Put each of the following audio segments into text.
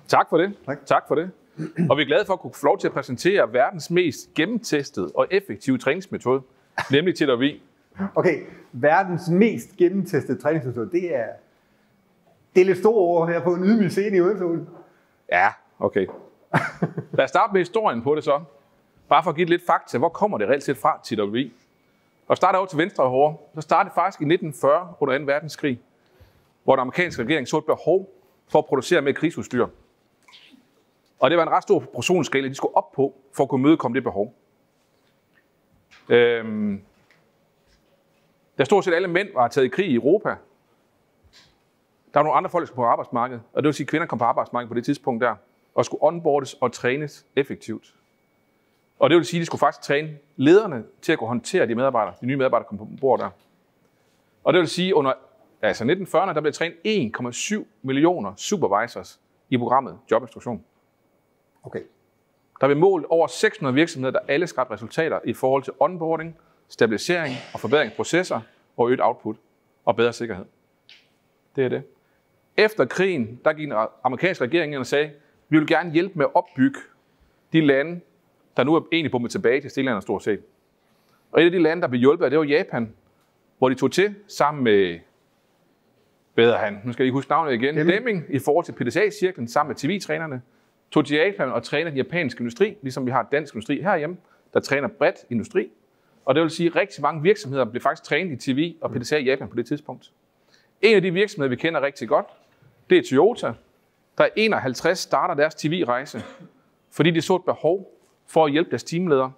Tak for det. Tak. Tak for det. Og vi er glade for at kunne få lov til at præsentere verdens mest gennemtestede og effektive træningsmetode, nemlig TWI. Okay, verdens mest gennemtestede træningsmetode, det er lidt store ord her på en ydmyg scene i Odense. Ja, okay. Lad os starte med historien på det så. Bare for at give lidt fakta, hvor kommer det reelt set fra, TWI? Og starter over til venstre og højre. Så startede det faktisk i 1940 under 2. verdenskrig, hvor den amerikanske regering så et behov for at producere mere krigsudstyr. Og det var en ret stor produktionsskala, de skulle op på, for at kunne mødekomme det behov. Da stort set alle mænd var taget i krig i Europa, der var nogle andre folk, der skulle på arbejdsmarkedet. Og det vil sige, at kvinder kom på arbejdsmarkedet på det tidspunkt der, og skulle onboardes og trænes effektivt. Og det vil sige, at de skulle faktisk træne lederne til at kunne håndtere de nye medarbejdere, der kom på bord der. Og det vil sige, at under 1940'erne, der blev trænet 1,7 millioner supervisors i programmet Jobinstruktion. Okay. Der blev målt over 600 virksomheder, der alle skabte resultater i forhold til onboarding, stabilisering og forbedring af processer og øget output og bedre sikkerhed. Det er det. Efter krigen, der gik den amerikanske regering ind og sagde, vi vil gerne hjælpe med at opbygge de lande, der nu er egentlig bombet tilbage til stillehavet stort set. Og et af de lande, der blev hjulpet, det var Japan, hvor de tog til sammen med, nu skal jeg ikke huske navnet igen, Deming i forhold til PDCA-cirklen sammen med TV-trænerne, tog til Japan og trænede den japanske industri, ligesom vi har dansk industri herhjemme, der træner bredt industri. Og det vil sige, at rigtig mange virksomheder blev faktisk trænet i TV og PDCA i Japan på det tidspunkt. En af de virksomheder, vi kender rigtig godt, det er Toyota. Der er 51 starter deres TV-rejse, fordi de så et behov for at hjælpe deres teamledere.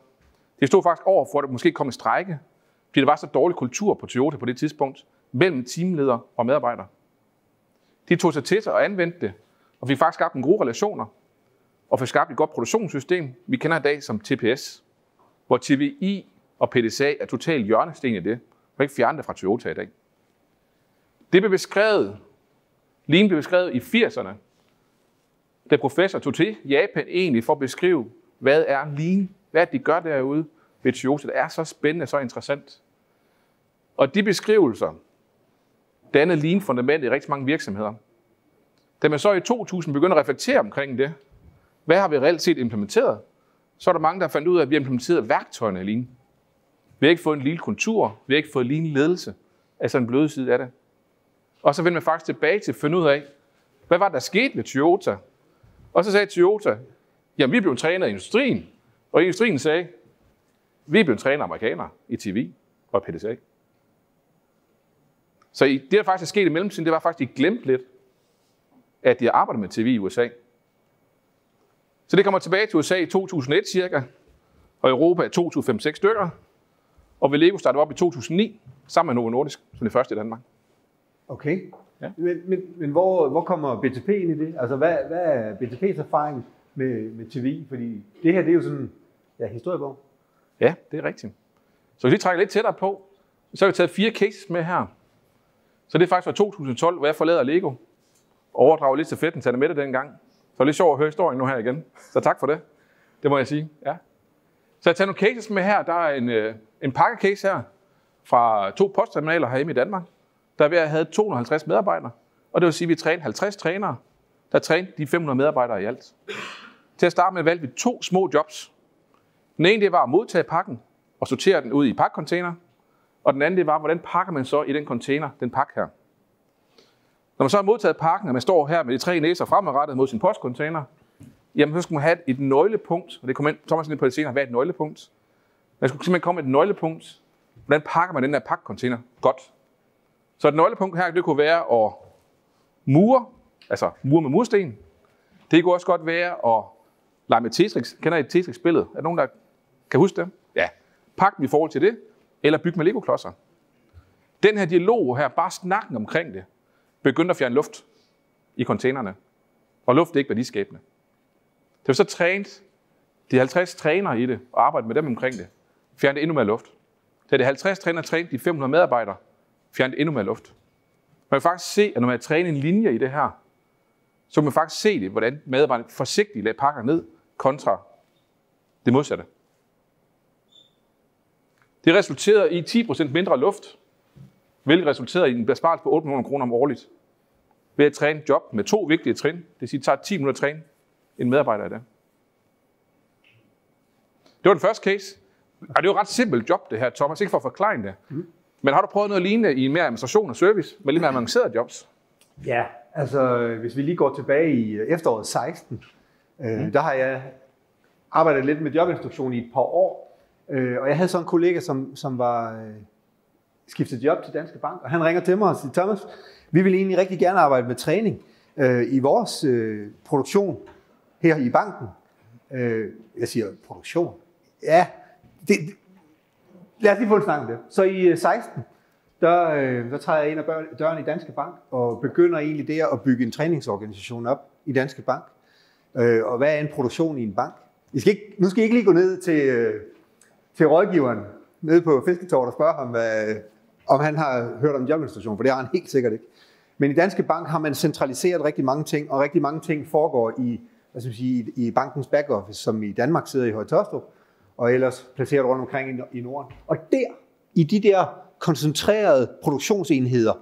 De stod faktisk over for, at det måske kom en strejke, fordi der var så dårlig kultur på Toyota på det tidspunkt, mellem teamledere og medarbejdere. De tog sig til sig og anvendte det, og fik faktisk skabt en gode relationer, og fik skabt et godt produktionssystem, vi kender i dag som TPS, hvor TWI og PDCA er totalt hjørnesten i det. Man kan ikke fjerne det fra Toyota i dag. Det blev beskrevet, Lean blev beskrevet i 80'erne, da professor tog til Japan egentlig for at beskrive, hvad er Lean, hvad de gør derude ved Toyota. Det er så spændende og så interessant. Og de beskrivelser dannede Lean-fundamentet i rigtig mange virksomheder. Da man så i 2000 begyndte at reflektere omkring det, hvad har vi reelt set implementeret, så er der mange, der fandt ud af, at vi har implementeret værktøjerne i Lean. Vi har ikke fået en Lean-kultur, vi har ikke fået Lean-ledelse, altså en bløde side af det. Og så vendte man faktisk tilbage til at finde ud af, hvad var der sket ved Toyota? Og så sagde Toyota, jamen vi blev trænet i industrien, og industrien sagde, vi blev trænet amerikanere i TV og PDCA. Så det, der faktisk skete i mellemtiden, det var faktisk, at de glemte lidt, at de har arbejdet med TV i USA. Så det kommer tilbage til USA i 2001 cirka, og Europa i 2005-6 stykker, og Velego startede op i 2009, sammen med Novo Nordisk, som det første i Danmark. Okay, ja. Men hvor kommer BTP ind i det? Altså hvad er BTP's erfaring med TV? Fordi det her, det er jo sådan, historiebog. Ja, det er rigtigt. Så hvis vi trækker lidt tættere på, så har vi taget 4 cases med her. Så det er faktisk fra 2012, hvor jeg forlader Lego, og overdrager lidt til fetten, tager med det dengang. Så det er lidt sjovt at høre historien nu her igen. Så tak for det. Det må jeg sige. Ja. Så jeg tager nogle cases med her. Der er en pakkecase her fra 2 postterminaler herhjemme i Danmark. Der havde 250 medarbejdere. Og det vil sige, at vi trænede 50 trænere, der trænede de 500 medarbejdere i alt. Til at starte med valgte vi 2 små jobs. Den ene det var at modtage pakken og sortere den ud i pakcontainer. Og den anden det var, hvordan pakker man så i den container, den pakke her. Når man så har modtaget pakken, og man står her med de 3 næser fremadrettet mod sin postcontainer, jamen så skal man have et nøglepunkt, og det kommer Thomas ind på det senere, hvad er et nøglepunkt? Man skulle simpelthen komme med et nøglepunkt. Hvordan pakker man den der pakcontainer godt? Så et nøglepunkt her, det kunne være at mure, altså mure med mursten. Det kunne også godt være at lege med Tetris. Kender I Tetris-spillet? Er der nogen, der kan huske det? Ja. Pak dem i forhold til det, eller bygge med Lego-klodser. Den her dialog her, bare snakken omkring det, begyndte at fjerne luft i containerne. Og luft er ikke værdiskabende. Det var så trænet, de 50 trænere i det, og arbejde med dem omkring det, fjernede endnu mere luft. Da de 50 trænere trænede de 500 medarbejdere, fjernede endnu mere luft. Man kan faktisk se, at når man træner en linje i det her, så kan man faktisk se det, hvordan medarbejderne forsigtigt lagde pakker ned, kontra det modsatte. Det resulterede i 10% mindre luft, hvilket resulterede i en besparelse på 8 millioner kroner om årligt. ved at træne et job med 2 vigtige trin. Det vil sige, at det tager 10 minutter at træne en medarbejder i det. Det var den første case. Og det er jo et ret simpelt job, det her, Thomas. Ikke for at forklare det. Men har du prøvet noget lignende i mere administration og service, med lidt mere avancerede jobs? Ja, altså hvis vi lige går tilbage i efteråret 16, der har jeg arbejdet lidt med jobinstruktion i et par år. Og jeg havde så en kollega, som var skiftet job til Danske Bank, og han ringer til mig og siger, Thomas, vi vil egentlig rigtig gerne arbejde med træning i vores produktion her i banken. Jeg siger, produktion? Ja, lad os lige få en snak om det. Så i 16, der træder jeg ind ad døren i Danske Bank, og begynder egentlig der at bygge en træningsorganisation op i Danske Bank. Og hvad er en produktion i en bank? Nu skal I ikke lige gå ned til rådgiveren nede på Fisketorvet og spørge ham, om han har hørt om jobinstruktion, for det har han helt sikkert ikke. Men i Danske Bank har man centraliseret rigtig mange ting, og rigtig mange ting foregår i bankens backoffice, som i Danmark sidder i Høje Taastrup, og ellers placeret rundt omkring i Norden. Og i de der koncentrerede produktionsenheder,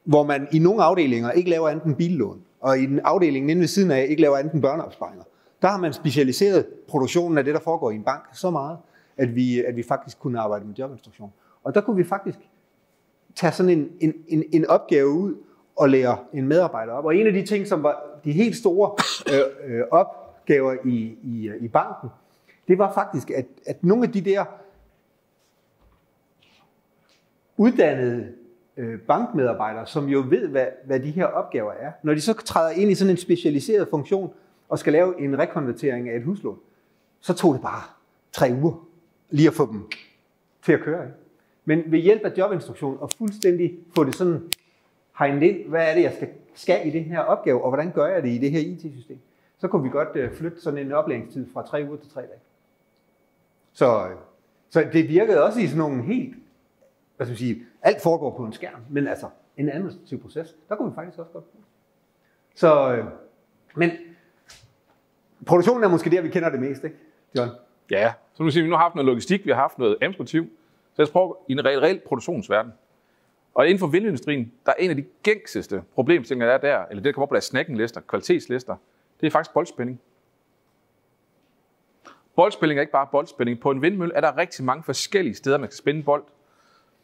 hvor man i nogle afdelinger ikke laver andet end billån, og i den afdeling inde ved siden af ikke laver andet end børneopsparinger, der har man specialiseret produktionen af det, der foregår i en bank, så meget, at vi faktisk kunne arbejde med jobinstruktion. Og der kunne vi faktisk tage sådan en opgave ud og lære en medarbejder op. Og en af de ting, som var de helt store opgaver i banken, det var faktisk, at nogle af de der uddannede bankmedarbejdere, som jo ved, hvad de her opgaver er, når de så træder ind i sådan en specialiseret funktion og skal lave en rekonvertering af et huslån, så tog det bare 3 uger lige at få dem til at køre. Men ved hjælp af jobinstruktion og fuldstændig få det sådan hegnet ind, hvad er det, jeg skal i det her opgave, og hvordan gør jeg det i det her IT-system, så kunne vi godt flytte sådan en oplæringstid fra 3 uger til 3 dage. Så det virkede også i sådan nogle helt, alt foregår på en skærm, men altså en administrativ proces, der kunne vi faktisk også godt bruge. Så, men produktionen er måske der, vi kender det mest, ikke, John? Ja, så nu siger vi, nu har haft noget logistik, vi har haft noget administrativ, så lad os prøve i en reel produktionsverden. Og inden for vindindustrien, der er en af de gængseste problemstillinger, der er, eller det, der kommer op på deres snackinglister, kvalitetslister, det er faktisk boldspænding. Boldspænding er ikke bare boldspænding. På en vindmølle er der rigtig mange forskellige steder, man kan spænde bold.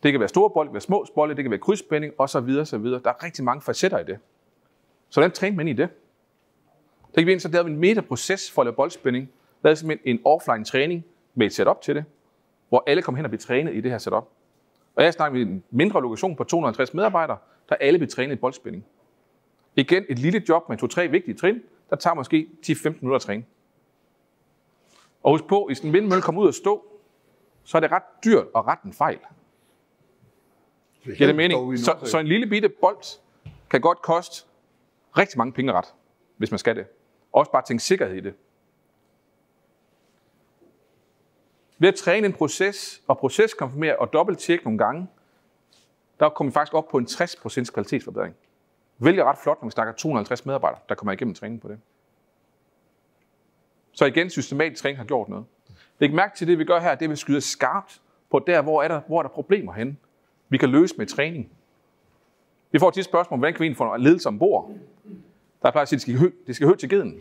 Det kan være store bold, det kan være små bolde, det kan være krydsspænding, osv. Der er rigtig mange facetter i det. Så hvordan træner man i det? Det kan vi så der en metaproces for at lave boldspænding. Der er simpelthen en offline træning med et setup til det, hvor alle kommer hen og bliver trænet i det her setup. Og jeg snakker med en mindre lokation på 250 medarbejdere, der alle bliver trænet i boldspænding. Igen et lille job med 2-3 vigtige trin, der tager måske 10-15 minutter at træne. Og husk på, hvis en vindmølle kommer ud og stå, så er det ret dyrt at rette en fejl. Giver det mening? Så en lille bitte bold kan godt koste rigtig mange penge ret, hvis man skal det. Også bare tænke sikkerhed i det. Ved at træne en proces og proceskonfirmere og dobbelttjekke nogle gange, der kommer vi faktisk op på en 60% kvalitetsforbedring. Hvilket er ret flot, når vi snakker 250 medarbejdere, der kommer igennem træning på det. Så igen, systematisk træning har gjort noget. Læg mærke til det, vi gør her, det er, at vi skyder skarpt på der, hvor er der problemer henne. Vi kan løse med træning. Vi får tit spørgsmål, hvordan kan vi egentlig få ledelse ombord? Der er plejer at sige, at det skal højt til geden.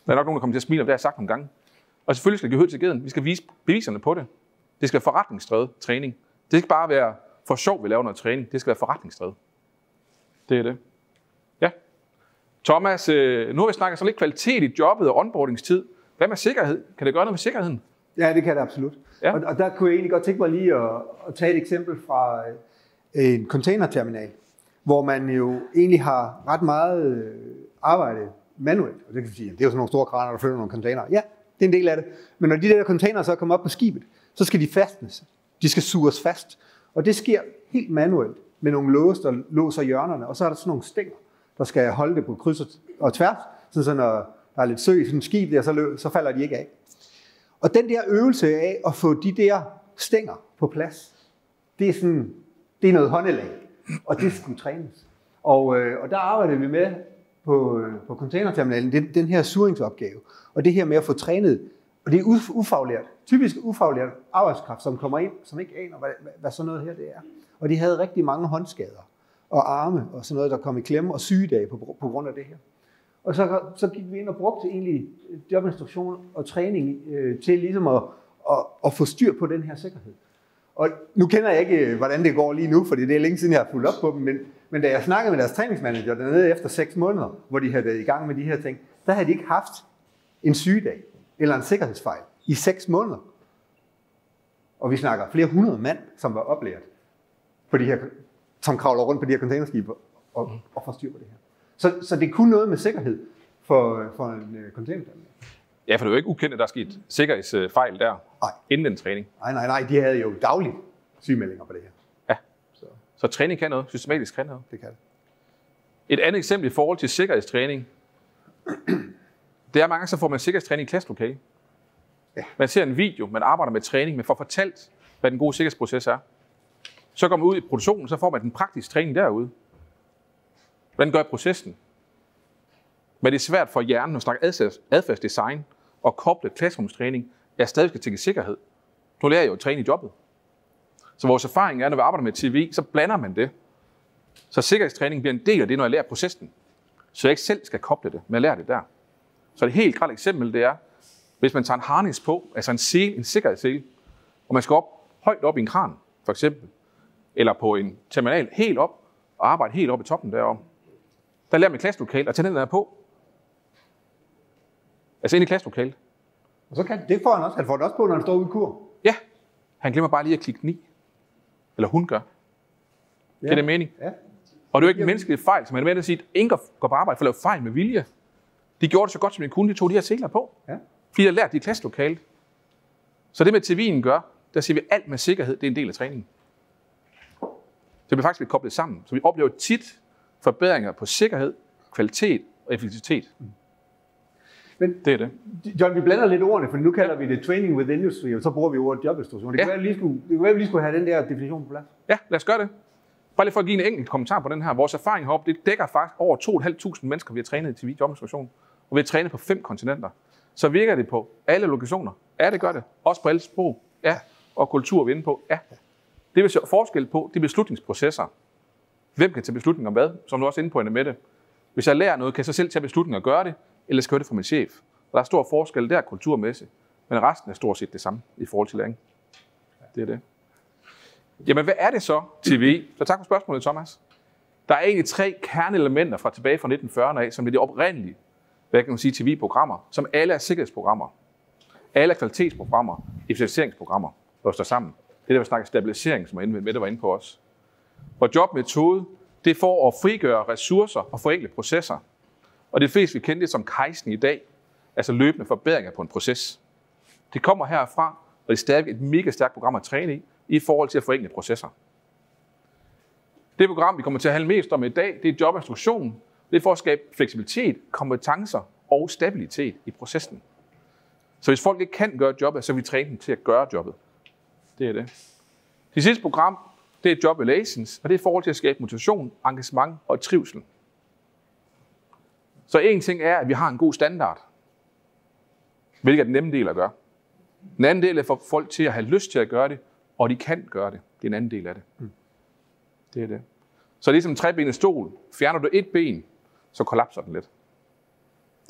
Der er nok nogen, der kommer til at smile, og det har jeg sagt nogle gange. Og selvfølgelig skal det højt til geden. Vi skal vise beviserne på det. Det skal være forretningsdrevet træning. Det skal ikke bare være for sjov, vi laver noget træning. Det skal være forretningsdrevet. Det er det. Ja. Thomas, nu har vi snakket så lidt kvalitet i jobbet og onboardingstid. Hvad med sikkerhed? Kan det gøre noget med sikkerheden? Ja, det kan det absolut. Ja. Og der kunne jeg egentlig godt tænke mig lige at tage et eksempel fra en containerterminal, hvor man jo egentlig har ret meget arbejde manuelt. Og det kan sige, det er jo sådan nogle store kraner, der flytter nogle containere. Ja, det er en del af det. Men når de der containere så kommer op på skibet, så skal de fastnes. De skal suges fast. Og det sker helt manuelt med nogle låse, der låser hjørnerne. Og så er der sådan nogle stænger, der skal holde det på kryds og tværs. Så når der er lidt sø i sådan et skib der, så falder de ikke af. Og den der øvelse af at få de der stænger på plads, det er noget håndelag. Og det skulle trænes. Og der arbejder vi med på containerterminalen, den her suringsopgave. Og det her med at få trænet, og det er ufaglært, typisk ufaglært arbejdskraft, som kommer ind, som ikke aner, hvad sådan noget her det er. Og de havde rigtig mange håndskader. og arme og sådan noget, der kom i klemme, og sygedage på grund af det her. Og så gik vi ind og brugte egentlig jobinstruktion og træning til ligesom at få styr på den her sikkerhed. Og nu kender jeg ikke, hvordan det går lige nu, fordi det er længe siden, jeg har fulgt op på dem, men da jeg snakkede med deres træningsmanager dernede efter 6 måneder, hvor de havde været i gang med de her ting, der havde de ikke haft en sygedag eller en sikkerhedsfejl i 6 måneder. Og vi snakker flere 100 mand, som var oplært på de her, som kravler rundt på de her containerskibe og får styr på det her. Så det er kun noget med sikkerhed for en containerterminal. Ja, for det er jo ikke ukendt, at der er sket sikkerhedsfejl der, inden den træning. Nej, de havde jo dagligt sygemeldinger på det her. Ja, så træning kan noget, systematisk kan noget. Det kan det. Et andet eksempel i forhold til sikkerhedstræning, det er mange gange, så får man sikkerhedstræning i klasselokale. Ja. Man ser en video, man arbejder med træning, man får fortalt, hvad den gode sikkerhedsproces er. Så går man ud i produktionen, så får man den praktiske træning derude. Hvordan gør processen? Men det er svært for hjernen at snakke adfærdsdesign og koble klasserumstræning, jeg stadig skal tænke sikkerhed. Nu lærer jeg jo at træne i jobbet. Så vores erfaring er, når vi arbejder med TV, så blander man det. Så sikkerhedstræning bliver en del af det, når jeg lærer processen. Så jeg ikke selv skal koble det, men jeg lærer det der. Så et helt klart eksempel, det er, hvis man tager en harness på, altså en sikkerhedssele, og man skal højt op i en kran, for eksempel, eller på en terminal, helt op, og arbejde helt op i toppen derom. Der lærer man i klasselokalet at tage den der på. Altså ind i klasselokalet. Og så det får han også. Han får det også på, når han står ude i kur. Ja. Han glemmer bare lige at klikke den i. Eller hun gør. Ja. Det er mening. Ja. Og det er jo ikke en menneskelig fejl, som man er med at sige, at ingen går på arbejde for at lave fejl med vilje. De gjorde det så godt, som de kunne. De tog de her seler på. Ja. Fordi de har lært det i klasselokalet. Så det med TV'en gør, der siger vi, at alt med sikkerhed, det er en del af træningen. Så det bliver faktisk koblet sammen. Så vi oplever tit forbedringer på sikkerhed, kvalitet og effektivitet. Men det er det. John, vi blander lidt ordene, for nu kalder vi det training with industry, og så bruger vi ordet jobinstruktion. Det kan være, at vi lige skulle have den der definition på plads. Ja, lad os gøre det. Bare lige for at give en enkelt kommentar på den her. Vores erfaring heroppe, det dækker faktisk over 2.500 mennesker, vi har trænet i TV-jobinstruktion. Og vi har trænet på 5 kontinenter. Så virker det på alle lokationer. Ja, det gør det. Også på alle sprog. Ja. Og kultur, vi er inde på. Ja. Det vil se forskel på de beslutningsprocesser. Hvem kan tage beslutninger om hvad? Som du også er inde på, Anne Mette. Hvis jeg lærer noget, kan jeg så selv tage beslutninger og gøre det, eller skal jeg det fra min chef? Og der er stor forskel der kulturmæssigt. Men resten er stort set det samme i forhold til læring. Det er det. Jamen, hvad er det så, TV? Så tak for spørgsmålet, Thomas. Der er egentlig 3 kerneelementer fra tilbage fra 1940'erne af, som er de oprindelige, hvad kan man sige, TV-programmer, som alle er sikkerhedsprogrammer. Alle er kvalitetsprogrammer, effektiviseringsprogrammer, der står sammen. Det der, vi snakker stabilisering, som Mette var inde på os. Og jobmetode, det er for at frigøre ressourcer og forenkle processer. Og det fleste, vi kender det som Kaizen i dag, altså løbende forbedringer på en proces. Det kommer herfra, og det er stadig et mega stærkt program at træne i forhold til at forenkle processer. Det program, vi kommer til at handle mest om i dag, det er jobinstruktion. Det er for at skabe fleksibilitet, kompetencer og stabilitet i processen. Så hvis folk ikke kan gøre jobbet, så vil vi træne dem til at gøre jobbet. Det er det. Det sidste program, det er Job Relations, og det er i forhold til at skabe motivation, engagement og trivsel. Så en ting er, at vi har en god standard, hvilket er den nemme del at gøre. Den anden del er for folk til at have lyst til at gøre det, og de kan gøre det. Det er en anden del af det. Det er det. Så det er som en trebenet stol. Fjerner du et ben, så kollapser den lidt.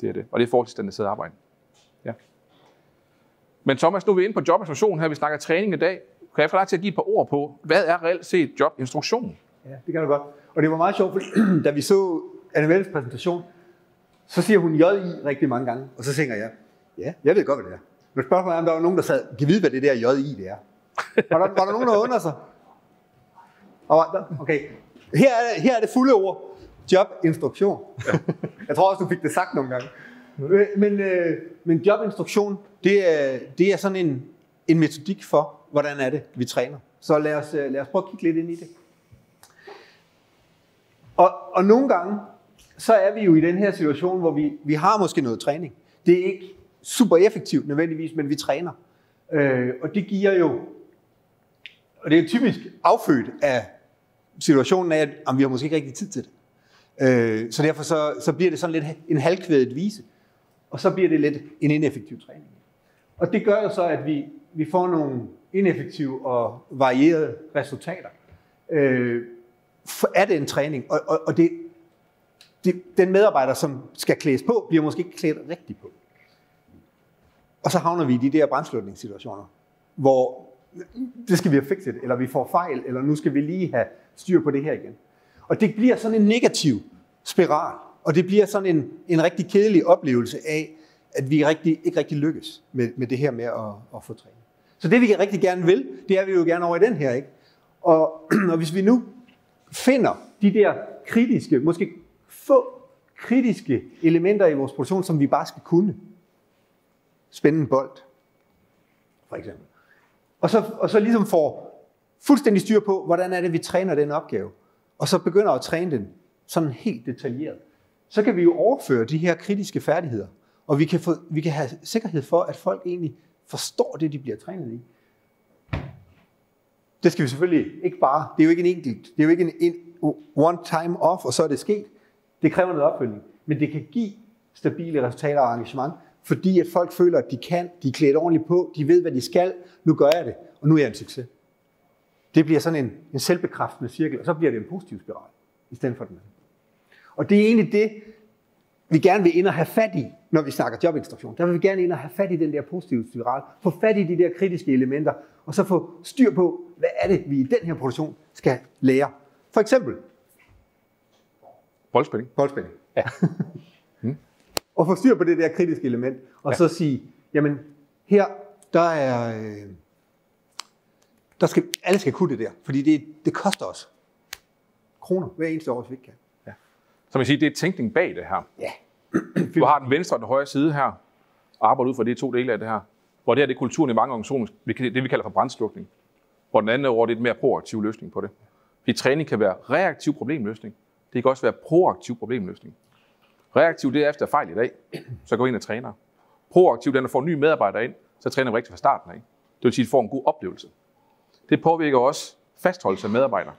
Det er det. Og det er forhold til standardiseret arbejde. Ja. Men Thomas, nu er vi inde på jobinstruktion her. Vi snakker træning i dag. Kan jeg få dig til at give et par ord på, hvad er reelt set jobinstruktion? Ja, det kan du godt. Og det var meget sjovt, fordi da vi så Anne Mettes præsentation, så siger hun JI rigtig mange gange. Og så tænker jeg, ja, jeg ved godt, hvad det er. Men spørgsmålet er, om der var nogen, der sad, kan vide, hvad det der JI det er. Var der nogen, der undrer sig? Okay, her er det fulde ord. Jobinstruktion. Ja. Jeg tror også, du fik det sagt nogle gange. Men jobinstruktion, det er sådan en metodik for, hvordan er det, vi træner. Så lad os prøve at kigge lidt ind i det. Og nogle gange, så er vi jo i den her situation, hvor vi har måske noget træning. Det er ikke super effektivt nødvendigvis, men vi træner. Og det giver jo, og det er typisk affødt af situationen af, at vi har måske ikke rigtig tid til det. Så derfor så bliver det sådan lidt en halvkvædet vise, og så bliver det lidt en ineffektiv træning. Og det gør jo så, at vi får nogle ineffektive og varierede resultater. af den træning. Og den medarbejder, som skal klædes på, bliver måske ikke klædt rigtigt på. Og så havner vi i de der brandslukningssituationer, hvor det skal vi have fikset, eller vi får fejl, eller nu skal vi lige have styr på det her igen. Og det bliver sådan en negativ spiral, og det bliver sådan en rigtig kedelig oplevelse af, at vi ikke rigtig lykkes med det her med at få træning. Så det vi rigtig gerne vil, det er vi jo gerne over i den her, ikke? Og hvis vi nu finder de der kritiske, måske få kritiske elementer i vores produktion, som vi bare skal kunne. Spænde en bold, for eksempel. Og så ligesom får fuldstændig styr på, hvordan er det, vi træner den opgave. Og så begynder at træne den sådan helt detaljeret. Så kan vi jo overføre de her kritiske færdigheder. Og vi kan have sikkerhed for, at folk egentlig forstår det, de bliver trænet i. Det skal vi selvfølgelig ikke bare. Det er jo ikke en enkelt. Det er jo ikke en one time off, og så er det sket. Det kræver noget opfølgning. Men det kan give stabile resultater og engagement, fordi at folk føler, at de kan, de er klædt ordentligt på, de ved, hvad de skal, nu gør jeg det, og nu er jeg en succes. Det bliver sådan en selvbekræftende cirkel, og så bliver det en positiv spiral, i stedet for den anden. Og det er egentlig det, vi gerne vil ind og have fat i, når vi snakker jobinstruktion. Der vil vi gerne ind og have fat i den der positive spiral, få fat i de der kritiske elementer, og så få styr på, hvad er det, vi i den her produktion skal lære. For eksempel boldspænding. Ja. Og få styr på det der kritiske element, og så sige, jamen her, alle skal kunne det der, fordi det koster os kroner hver eneste år, hvis vi ikke kan. Ja. Så man siger, det er tænkning bag det her. Ja. Du har den venstre og den højre side her, og arbejder ud fra de to dele af det her. Hvor det her det er kulturen i mange organisationer, det vi kalder for brandslukning. Hvor den anden over det er en mere proaktiv løsning på det. Fordi træning kan være reaktiv problemløsning. Det kan også være proaktiv problemløsning. Reaktiv, det er efter fejl i dag, så går ind og træner. Proaktiv, den der får nye medarbejdere ind, så træner vi rigtig fra starten af. Det vil sige, at de får en god oplevelse. Det påvirker også fastholdelse af medarbejdere.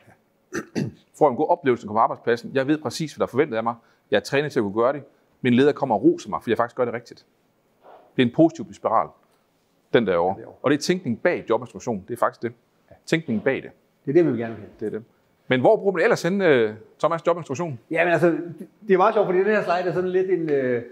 Får en god oplevelse på arbejdspladsen. Jeg ved præcis, hvad der er forventet af mig. Jeg er trænet til at kunne gøre det. Min leder kommer og roser mig, fordi jeg faktisk gør det rigtigt. Det er en positiv spiral, den derovre. Og det er tænkning bag jobinstruktion. Det er faktisk det. Tænkning bag det. Det er det, vi vil gerne have. Det er det. Men hvor bruger man ellers henne, Thomas, jobinstruktion? Jamen altså, det er meget sjovt, fordi den her slide er sådan lidt det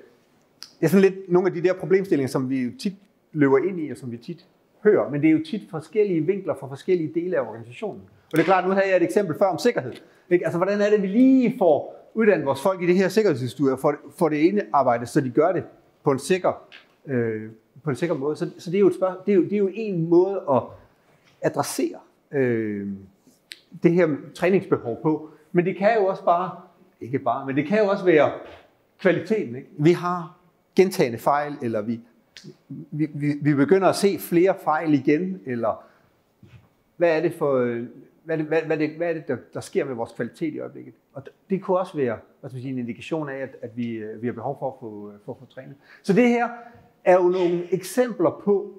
er sådan lidt nogle af de der problemstillinger, som vi jo tit løber ind i, og som vi tit hører. Men det er jo tit forskellige vinkler fra forskellige dele af organisationen. Og det er klart, nu havde jeg et eksempel før om sikkerhed. Altså, hvordan er det, vi lige får uddannet vores folk i det her sikkerhedsudstyr, får det indarbejdet, så de gør det på en sikker måde. Så det er jo et spørgsmål. Det er jo en måde at adressere det her træningsbehov på. Men det kan jo også men det kan jo også være kvaliteten. Ikke? Vi har gentagne fejl, eller vi begynder at se flere fejl igen, eller hvad er det, der sker med vores kvalitet i øjeblikket? Og det kunne også være en indikation af, at vi har behov for at få trænet. Så det her er jo nogle eksempler på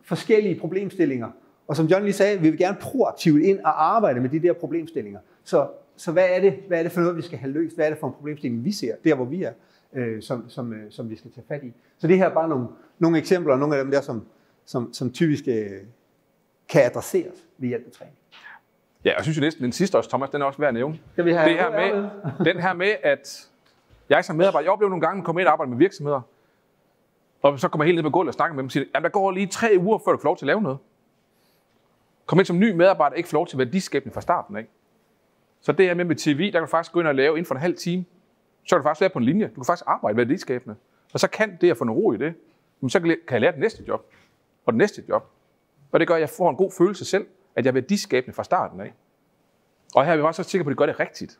forskellige problemstillinger. Og som John lige sagde, vi vil gerne proaktivt ind og arbejde med de der problemstillinger. Så hvad er det for noget, vi skal have løst? Hvad er det for en problemstilling, vi ser, der hvor vi er, som vi skal tage fat i? Så det her er bare nogle eksempler, og nogle af dem der, som typisk kan adresseres ved hjælp af træning. Ja, jeg synes jo næsten, den sidste også, Thomas, den er også værd at nævne. Den her med, at jeg som medarbejder, jeg oplever nogle gange at komme ind og arbejde med virksomheder, og så kommer jeg helt ned på gulvet og snakker med dem og siger, jamen der går lige 3 uger, før du får lov til at lave noget. Kom ind som ny medarbejder, ikke få lov til værdiskabning fra starten af. Så det her med TV, der kan du faktisk gå ind og lave inden for en halv time. Så kan du faktisk være på en linje. Du kan faktisk arbejde værdiskabende. Og så kan det at få noget ro i det, så kan jeg lære det næste job. Og det næste job. Og det gør, at jeg får en god følelse selv, at jeg er værdiskabende fra starten af. Og her er vi også sikker på, at det gør det rigtigt.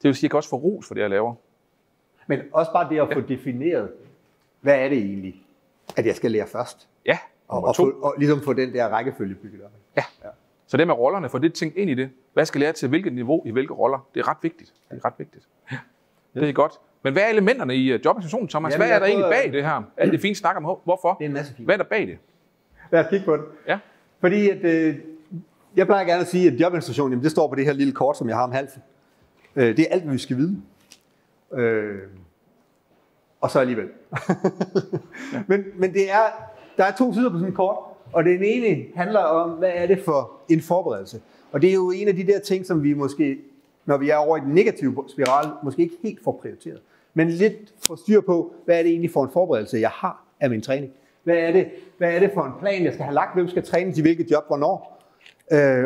Det vil sige, at jeg kan også få ros for det, jeg laver. Men også bare det at få defineret, hvad er det egentlig, at jeg skal lære først? Ja. Og ligesom få den der rækkefølge bygget op. Ja. Så det med rollerne, få det tænkt ind i det. Hvad skal jeg lære til hvilket niveau, i hvilke roller? Det er ret vigtigt. Ja. Det er godt. Men hvad er elementerne i jobinstitutionen, Thomas? Hvad er der egentlig bag det her? Alt det fint snak om, hvorfor? Det er en masse fint. Hvad er der bag det? Lad os kigge på det. Ja. Fordi at, jeg plejer gerne at sige, at jobinstitutionen, det står på det her lille kort, som jeg har om halsen. Det er alt, hvad vi skal vide. Og så alligevel. Ja. Men der er 2 sider på sådan et kort, og den ene handler om, hvad er det for en forberedelse. Og det er jo en af de der ting, som vi måske når vi er over i den negative spiral, måske ikke helt får prioriteret, men lidt får styr på, hvad er det egentlig for en forberedelse, jeg har af min træning. Hvad er det for en plan, jeg skal have lagt? Hvem skal træne til hvilket job, hvornår?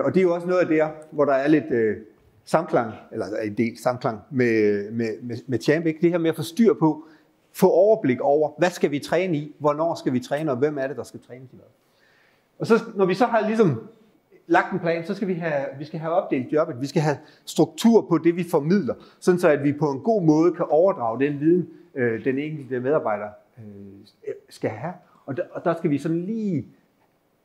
Og det er jo også noget af det, hvor der er lidt samklang, eller en del samklang med Champ, ikke? Det her med at få styr på, få overblik over, hvad skal vi træne i, hvornår skal vi træne, og hvem er det, der skal træne til noget. Og så, når vi så har ligesom lagt en plan, så skal vi skal have opdelt jobbet, vi skal have struktur på det, vi formidler, sådan så at vi på en god måde kan overdrage den viden, den enkelte medarbejder skal have. Og der skal vi sådan lige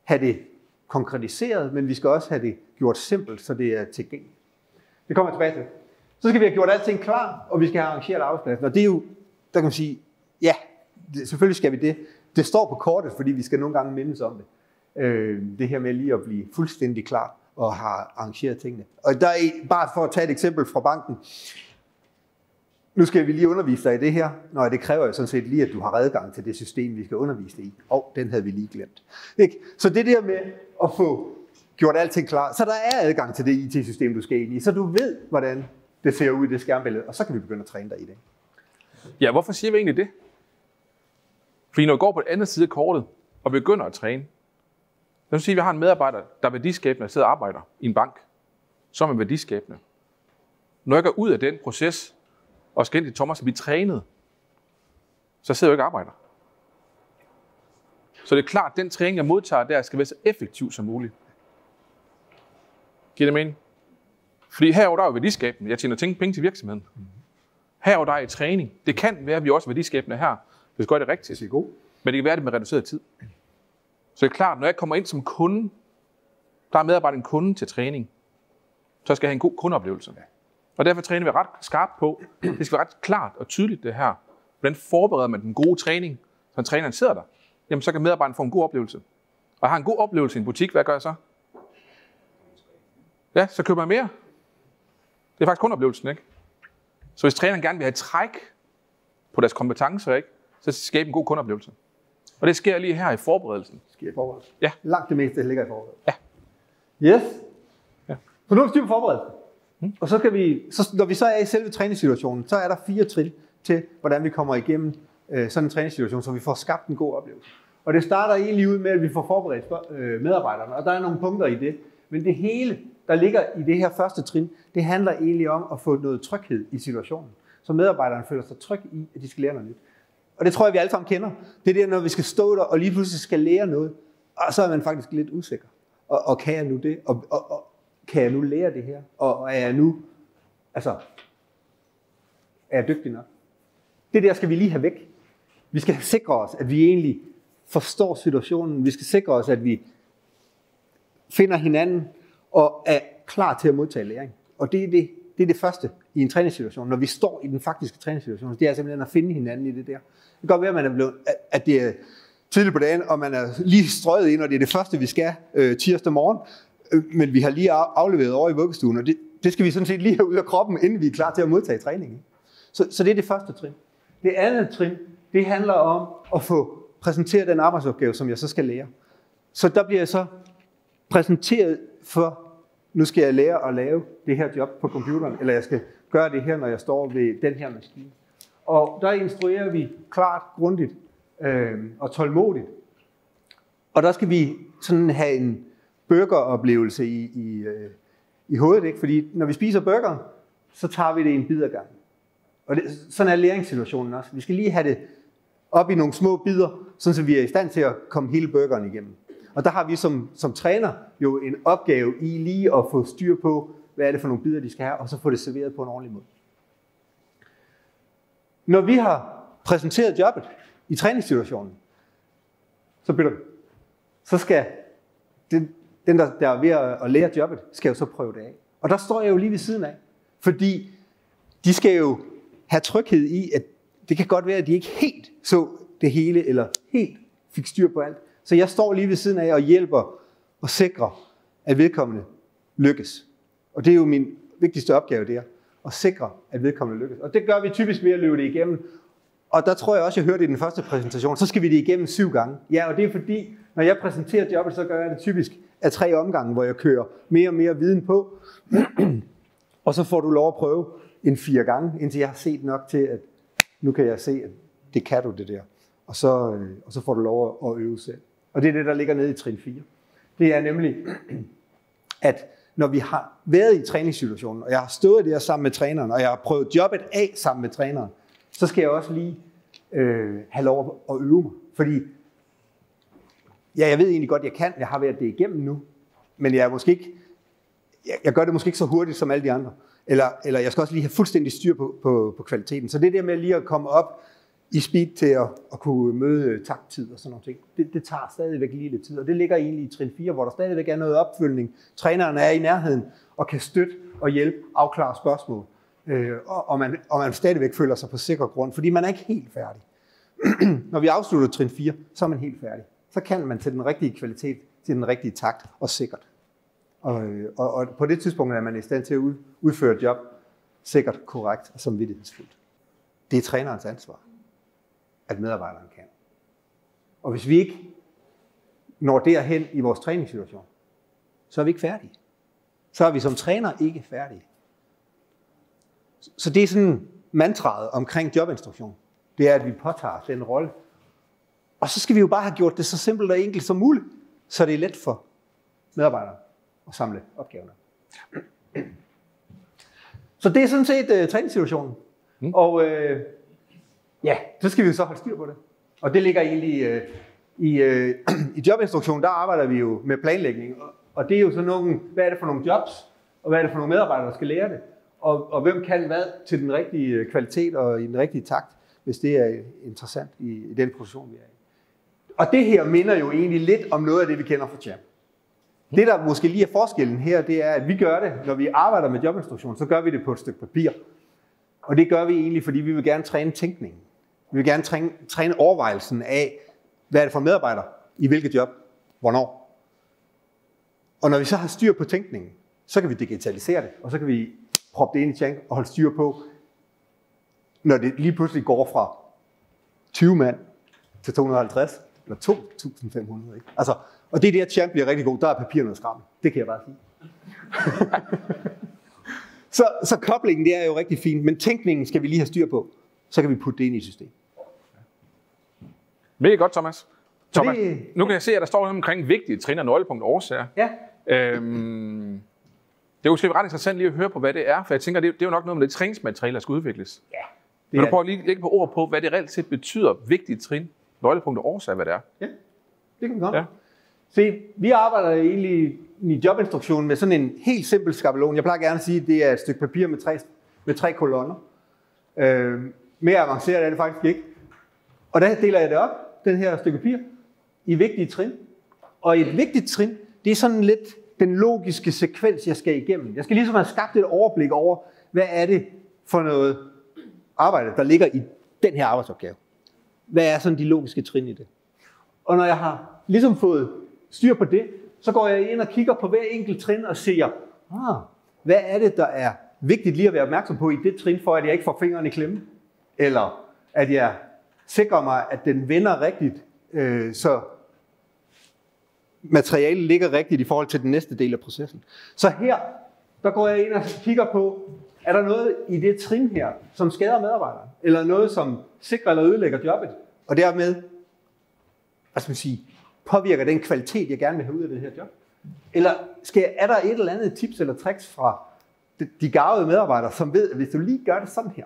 have det konkretiseret, men vi skal også have det gjort simpelt, så det er tilgængeligt. Det kommer jeg tilbage til. Så skal vi have gjort alting klar, og vi skal have arrangeret arbejdspladsen. Og det er jo, der kan man sige, ja, selvfølgelig skal vi det. Det står på kortet, fordi vi skal nogle gange mindes om det. Det her med lige at blive fuldstændig klar og har arrangeret tingene. Og der er bare for at tage et eksempel fra banken. Nu skal vi lige undervise dig i det her. Nå, det kræver jo sådan set lige, at du har adgang til det system, vi skal undervise dig i. Den havde vi lige glemt. Ikke? Så det der med at få gjort alting klar, så der er adgang til det IT-system, du skal ind i, så du ved, hvordan det ser ud i det skærmbillede, og så kan vi begynde at træne dig i det. Ja, hvorfor siger vi egentlig det? Fordi når vi går på den anden side af kortet og begynder at træne, så vil sige, at vi har en medarbejder, der er værdiskabende og sidder og arbejder i en bank, som er værdiskabende. Når jeg går ud af den proces og skal ind til Thomas og blive trænet, så sidder jeg ikke og arbejder. Så det er klart, at den træning, jeg modtager der, skal være så effektiv som muligt. Giver det mening? Fordi herover der er jo værdiskabende. Jeg tjener penge til virksomheden. Herover der er i træning. Det kan være, at vi også er værdiskabende her, hvis vi gør det rigtigt. Det er god. Men det kan være det med reduceret tid. Så det er klart, når jeg kommer ind som kunde, der er medarbejder en kunde til træning, så skal jeg have en god kundeoplevelse. Og derfor træner vi ret skarpt på, det skal være ret klart og tydeligt det her. Hvordan forbereder man den gode træning, så træneren sidder der? Jamen så kan medarbejderen få en god oplevelse. Og jeg har en god oplevelse i en butik, hvad gør jeg så? Ja, så køber jeg mere. Det er faktisk kundeoplevelsen, ikke? Så hvis træneren gerne vil have træk på deres kompetencer, ikke, så skaber en god kundeoplevelse. Og det sker lige her i forberedelsen. Det sker i forberedelsen? Ja. Langt det meste ligger i forberedelsen? Ja. Yes. Ja. Så nu er vi styr på forberedelsen. Og så kan vi, når vi så er i selve træningssituationen, så er der 4 trin til, hvordan vi kommer igennem sådan en træningssituation, så vi får skabt en god oplevelse. Og det starter egentlig ud med, at vi får forberedt medarbejderne, og der er nogle punkter i det. Men det hele, der ligger i det her første trin, det handler egentlig om at få noget tryghed i situationen. Så medarbejderne føler sig trygge i, at de skal lære noget nyt. Og det tror jeg, vi alle sammen kender. Det er det, når vi skal stå der og lige pludselig skal lære noget, og så er man faktisk lidt usikker. Og kan jeg nu det? Og kan jeg nu lære det her? Og er jeg nu, er jeg dygtig nok? Det der skal vi lige have væk. Vi skal sikre os, at vi egentlig forstår situationen. Vi skal sikre os, at vi finder hinanden og er klar til at modtage læring. Og det er det første i en træningssituation. Når vi står i den faktiske træningssituation, det er simpelthen at finde hinanden i det der. Det kan godt være, at man er blevet, at det er tidligt på dagen, og man er lige strøget ind, og det er det første, vi skal tirsdag morgen. Men vi har lige afleveret over i vuggestuen, og det skal vi sådan set lige have ud af kroppen, inden vi er klar til at modtage træningen. Så det er det første trin. Det andet trin, det handler om at få præsenteret den arbejdsopgave, som jeg så skal lære. Så der bliver jeg så præsenteret for, nu skal jeg lære at lave det her job på computeren, eller jeg skal gøre det her, når jeg står ved den her maskine. Og der instruerer vi klart, grundigt og tålmodigt. Og der skal vi sådan have en burgeroplevelse i hovedet, ikke? Fordi når vi spiser burgeren, så tager vi det en bid ad gangen. Og sådan er læringssituationen også. Vi skal lige have det op i nogle små bidder, så vi er i stand til at komme hele burgeren igennem. Og der har vi som træner jo en opgave i lige at få styr på, hvad er det for nogle bidder, de skal have, og så få det serveret på en ordentlig måde. Når vi har præsenteret jobbet i træningssituationen, så skal den, der er ved at lære jobbet, skal jo så prøve det af. Og der står jeg jo lige ved siden af, fordi de skal jo have tryghed i, at det kan godt være, at de ikke helt så det hele, eller helt fik styr på alt. Så jeg står lige ved siden af og hjælper og sikrer, at vedkommende lykkes. Og det er jo min vigtigste opgave der, at sikre, at vedkommende lykkes. Og det gør vi typisk ved at løbe det igennem. Og der tror jeg også, jeg hørte i den første præsentation, så skal vi det igennem 7 gange. Ja, og det er fordi, når jeg præsenterer jobbet, så gør jeg det typisk af 3 omgange, hvor jeg kører mere og mere viden på. Og så får du lov at prøve en 4 gange, indtil jeg har set nok til, at nu kan jeg se, at det kan du det der. Og så får du lov at øve selv. Og det er det, der ligger nede i trin 4. Det er nemlig, at når vi har været i træningssituationen, og jeg har stået der sammen med træneren, og jeg har prøvet jobbet af sammen med træneren, så skal jeg også lige have lov at øve mig. Fordi ja, jeg ved egentlig godt, jeg kan. Jeg har været det igennem nu. Men jeg gør det måske ikke så hurtigt som alle de andre. Eller jeg skal også lige have fuldstændig styr på kvaliteten. Så det der med lige at komme op i speed til at kunne møde takttid og sådan noget ting, det tager stadigvæk lige lidt tid. Og det ligger egentlig i trin 4, hvor der stadigvæk er noget opfølgning. Træneren er i nærheden og kan støtte og hjælpe, afklare spørgsmål. Og man stadigvæk føler sig på sikker grund, fordi man er ikke helt færdig. Når vi afslutter trin 4, så er man helt færdig. Så kan man til den rigtige kvalitet, til den rigtige takt og sikkert. Og på det tidspunkt er man i stand til at udføre et job sikkert, korrekt og samvittighedsfuldt. Det er trænerens ansvar, at medarbejderen kan. Og hvis vi ikke når derhen i vores træningssituation, så er vi ikke færdige. Så er vi som træner ikke færdige. Så det er sådan mantraet omkring jobinstruktion. Det er, at vi påtager den rolle. Og så skal vi jo bare have gjort det så simpelt og enkelt som muligt, så det er let for medarbejdere at samle opgaverne. Så det er sådan set træningssituationen. Og ja, så skal vi jo så holde styr på det. Og det ligger egentlig i jobinstruktionen, der arbejder vi jo med planlægning. Og det er jo sådan nogle, hvad er det for nogle jobs, og hvad er det for nogle medarbejdere, der skal lære det. Og hvem kan hvad til den rigtige kvalitet og i den rigtige takt, hvis det er interessant i den position, vi er i. Og det her minder jo egentlig lidt om noget af det, vi kender fra Champ. Det, der måske lige er forskellen her, det er, at vi gør det, når vi arbejder med jobinstruktion, så gør vi det på et stykke papir. Og det gør vi egentlig, fordi vi vil gerne træne tænkningen. Vi vil gerne træne overvejelsen af, hvad er det for medarbejdere, i hvilket job, hvornår. Og når vi så har styr på tænkningen, så kan vi digitalisere det, og så kan vi proppe det ind i Champ og holde styr på, når det lige pludselig går fra 20 mand til 250, eller 2.500. Ikke? Altså, og det er det, at Champ bliver rigtig god. Der er papir noget skram. Det kan jeg bare sige. så koblingen, det er jo rigtig fint, men tænkningen skal vi lige have styr på. Så kan vi putte det ind i systemet. Mega godt, Thomas. Nu kan jeg se, at der står noget omkring vigtige trin og nøglepunkt årsager. Ja. Det er jo ret interessant lige at høre på, hvad det er, for jeg tænker, det er jo nok noget med det træningsmateriale, der skal udvikles. Ja. Vil du prøve at lige lægge på ord på, hvad det reelt set betyder, vigtige trin, nøglepunkt og årsager, hvad det er? Ja, det kan vi godt. Ja. Se, vi arbejder egentlig i jobinstruktionen med sådan en helt simpel skabelon. Jeg plejer gerne at sige, at det er et stykke papir med 3 kolonner. Mere avanceret er det faktisk ikke. Og der deler jeg det op, den her stykke papir, i vigtige trin. Og et vigtigt trin, det er sådan lidt den logiske sekvens, jeg skal igennem. Jeg skal ligesom have skabt et overblik over, hvad er det for noget arbejde, der ligger i den her arbejdsopgave. Hvad er sådan de logiske trin i det? Og når jeg har ligesom fået styr på det, så går jeg ind og kigger på hver enkelt trin og siger, hvad er det, der er vigtigt lige at være opmærksom på i det trin, for at jeg ikke får fingrene i klemme? Eller at jeg sikrer mig, at den vender rigtigt, så materialet ligger rigtigt i forhold til den næste del af processen. Så her, der går jeg ind og kigger på, er der noget i det trin her, som skader medarbejderen? Eller noget, som sikrer eller ødelægger jobbet? Og dermed, hvad skal man sige, påvirker den kvalitet, jeg gerne vil have ud af det her job? Eller er der et eller andet tips eller tricks fra de garvede medarbejdere, som ved, at hvis du lige gør det sådan her,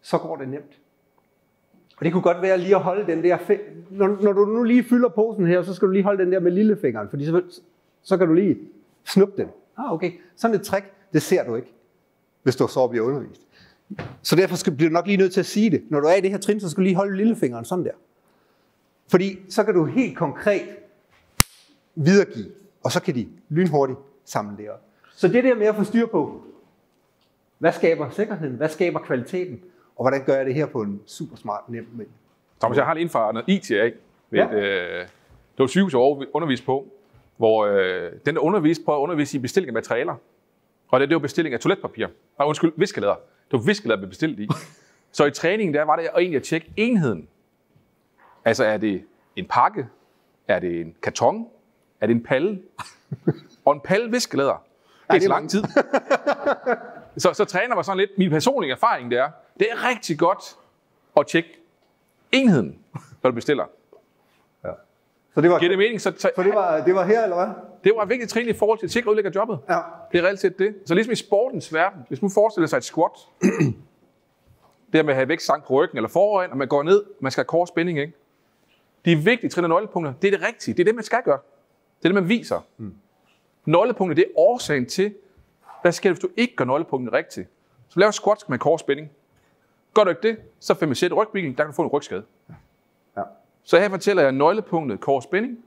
så går det nemt. Og det kunne godt være lige at holde den der, når du nu lige fylder posen her, så skal du lige holde den der med lillefingeren, fordi så kan du lige snuppe den. Okay, sådan et trick, det ser du ikke, hvis du så bliver undervist. Så derfor bliver du nok lige nødt til at sige det. Når du er i det her trin, så skal du lige holde lillefingeren sådan der. Fordi så kan du helt konkret videregive, og så kan de lynhurtigt samle det op. Så det der med at få styr på, hvad skaber sikkerheden, hvad skaber kvaliteten, og hvordan gør jeg det her på en super smart, nem måde. Thomas, jeg har lige inden for noget IT, ikke? Det var et sygehus, jeg underviste på, hvor den der underviste på at undervise i bestilling af materialer. Og det var bestilling af toiletpapir. Viskelæder. Det var viskelæder, blev bestilt i. Så i træningen der var det egentlig at tjekke enheden. Altså er det en pakke? Er det en karton? Er det en palle? Og en palle viskelæder. Det er så lang tid. så træner var sådan lidt, min personlige erfaring det er rigtig godt at tjekke enheden, når du bestiller. Ja. Så det var, giver det mening? Så det var her, eller hvad? Det var vigtigt træning i forhold til at sikre udlægger jobbet. Ja. Det er reelt set det. Så ligesom i sportens verden, hvis man forestiller sig et squat, det med at have vægtstang på ryggen eller foran, og man går ned, man skal have core spænding, ikke? De vigtige trin- og nøglepunkter, det er det rigtige. Det er det, man skal gøre. Det er det, man viser. Nøglepunkter, det er årsagen til, hvad sker hvis du ikke gør nøglepunkten rigtigt. Så laver squats med core spænding. Gør du ikke det, så feminiserer rygvinklen, der kan du få en rygskade. Ja. Så her fortæller jeg nøglepunktet core spænding,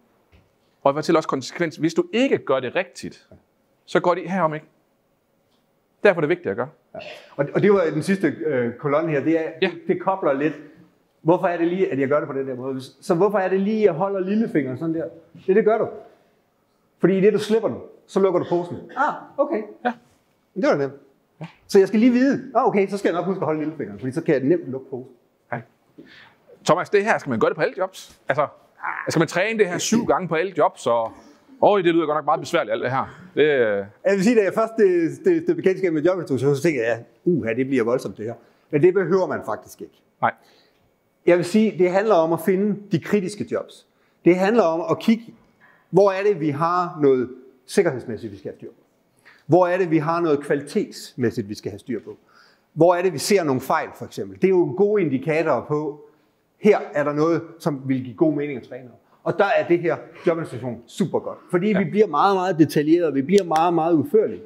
og jeg fortæller også konsekvens. Hvis du ikke gør det rigtigt, så går det herom ikke. Derfor er det vigtigt at gøre. Ja. Og det var den sidste kolonne her. Det kobler lidt. Hvorfor er det lige, at jeg gør det på den der måde? Så hvorfor er det lige, at jeg holder lillefingeren sådan der? Det gør du. Fordi i det, du slipper den, så lukker du posen. Okay. Ja. Det var nemt. Ja. Så jeg skal lige vide, okay, så skal jeg nok huske at holde lillefingeren, fordi så kan jeg nemt lukke posen. Ja. Thomas, det her, skal man gøre det på alle jobs? Altså, skal man træne det her 7 gange på alle jobs, og det lyder godt nok meget besværligt, alt det her. Jeg vil sige, da jeg først det bekendtskab med jobinstruktion, så tænkte jeg, det bliver voldsomt det her. Men det behøver man faktisk ikke. Nej. Jeg vil sige, det handler om at finde de kritiske jobs. Det handler om at kigge, hvor er det, vi har noget sikkerhedsmæssigt, vi skal have styr på. Hvor er det, vi har noget kvalitetsmæssigt, vi skal have styr på. Hvor er det, vi ser nogle fejl, for eksempel. Det er jo gode indikatorer på, her er der noget, som vil give god mening at træne om. Og der er det her jobinstruktion super godt. Fordi vi bliver meget, meget detaljeret, vi bliver meget, meget udførlige.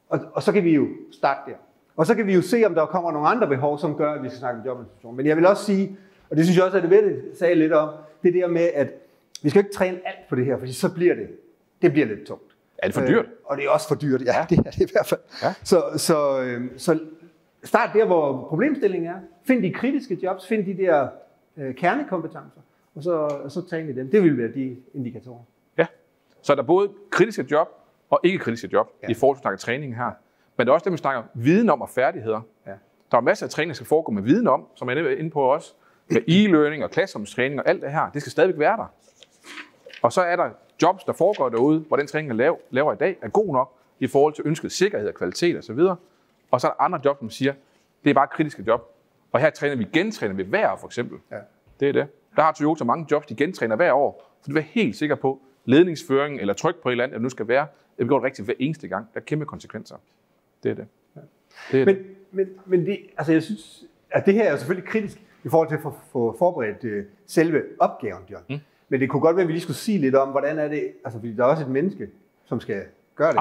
Og så kan vi jo starte der. Og så kan vi jo se, om der kommer nogle andre behov, som gør, at vi skal snakke om jobinstruktion. Men jeg vil også sige, og det synes jeg også, at det ved, sagde lidt om, det der med, at vi skal ikke træne alt på det her, fordi så bliver det bliver lidt tungt. Er det for dyrt? Og det er også for dyrt, ja, det er det i hvert fald. Ja. Så start der, hvor problemstillingen er. Find de kritiske jobs, find de der kernekompetencer, og så træne dem. Det vil være de indikatorer. Ja, så er der både kritiske job og ikke-kritiske job i forhold til at snakke træning her. Men det er også det, vi snakker viden om og færdigheder. Ja. Der er masser af træning, der skal foregå med viden om, som jeg er inde på også. Med e-learning og klasserumstræning og alt det her. Det skal stadigvæk være der. Og så er der jobs, der foregår derude, hvor den træning, jeg laver i dag, er god nok i forhold til ønsket sikkerhed og kvalitet osv. Og så er der andre jobs, som siger, det er bare kritiske job. Og her gentræner vi hver år for eksempel. Ja. Det er det. Der har Toyota mange jobs, de gentræner hver år. Så du er helt sikker på, ledningsføring eller tryk på et eller andet, at det nu skal være, at vi går det rigtigt hver eneste gang. Der er kæmpe konsekvenser. Det er det. Ja. Det er men det, altså jeg synes, at det her er selvfølgelig kritisk i forhold til at få forberedt selve opgaven, John. Men det kunne godt være, at vi lige skulle sige lidt om, hvordan er det, altså fordi der er også et menneske, som skal gøre det.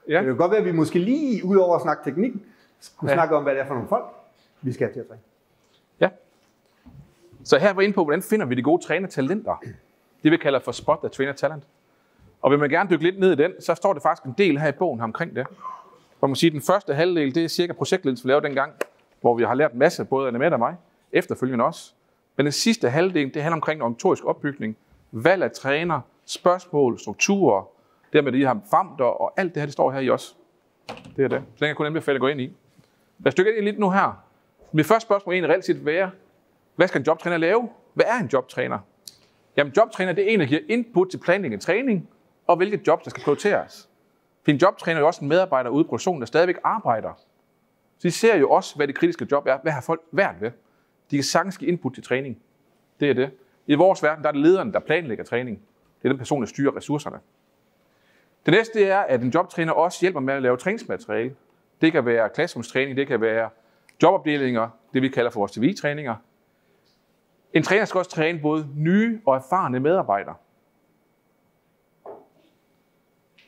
Ja. Det kunne godt være, at vi måske lige, ud over at snakke teknikken, skulle snakke om, hvad det er for nogle folk, vi skal have til at træne. Ja. Så her var inde på, hvordan finder vi de gode trænertalenter. Det vi kalder for spot the trainer talent. Og vil man gerne dykke lidt ned i den, så står det faktisk en del her i bogen omkring det. Hvor man siger, at den første halvdel, det er cirka projektledelse, vi lavede dengang, hvor vi har lært en masse, både Anne Mette og mig, efterfølgende også. Men den sidste halvdel, det handler omkring organisatorisk opbygning, valg af træner, spørgsmål, strukturer, dermed det, I har famter og alt det her, det står her i også. Det er det. Så den kan jeg kun anbefale at gå ind i. Lad os dykke ind i lidt nu her. Mit første spørgsmål er egentlig reelt set være, hvad skal en jobtræner lave? Hvad er en jobtræner? Jamen jobtræner, det er en, der giver input til planlægning og træning, og hvilke jobs, der skal prioriteres. For en jobtræner er jo også en medarbejder ude i produktionen, der stadigvæk arbejder. Så de ser jo også, hvad det kritiske job er. Hvad har folk været ved? De kan sagtens give input til træning. Det er det. I vores verden, der er det lederen, der planlægger træning. Det er den person, der styrer ressourcerne. Det næste det er, at en jobtræner også hjælper med at lave træningsmateriale. Det kan være klasserumstræning, det kan være jobopdelinger, det vi kalder for vores TV-træninger. En træner skal også træne både nye og erfarne medarbejdere.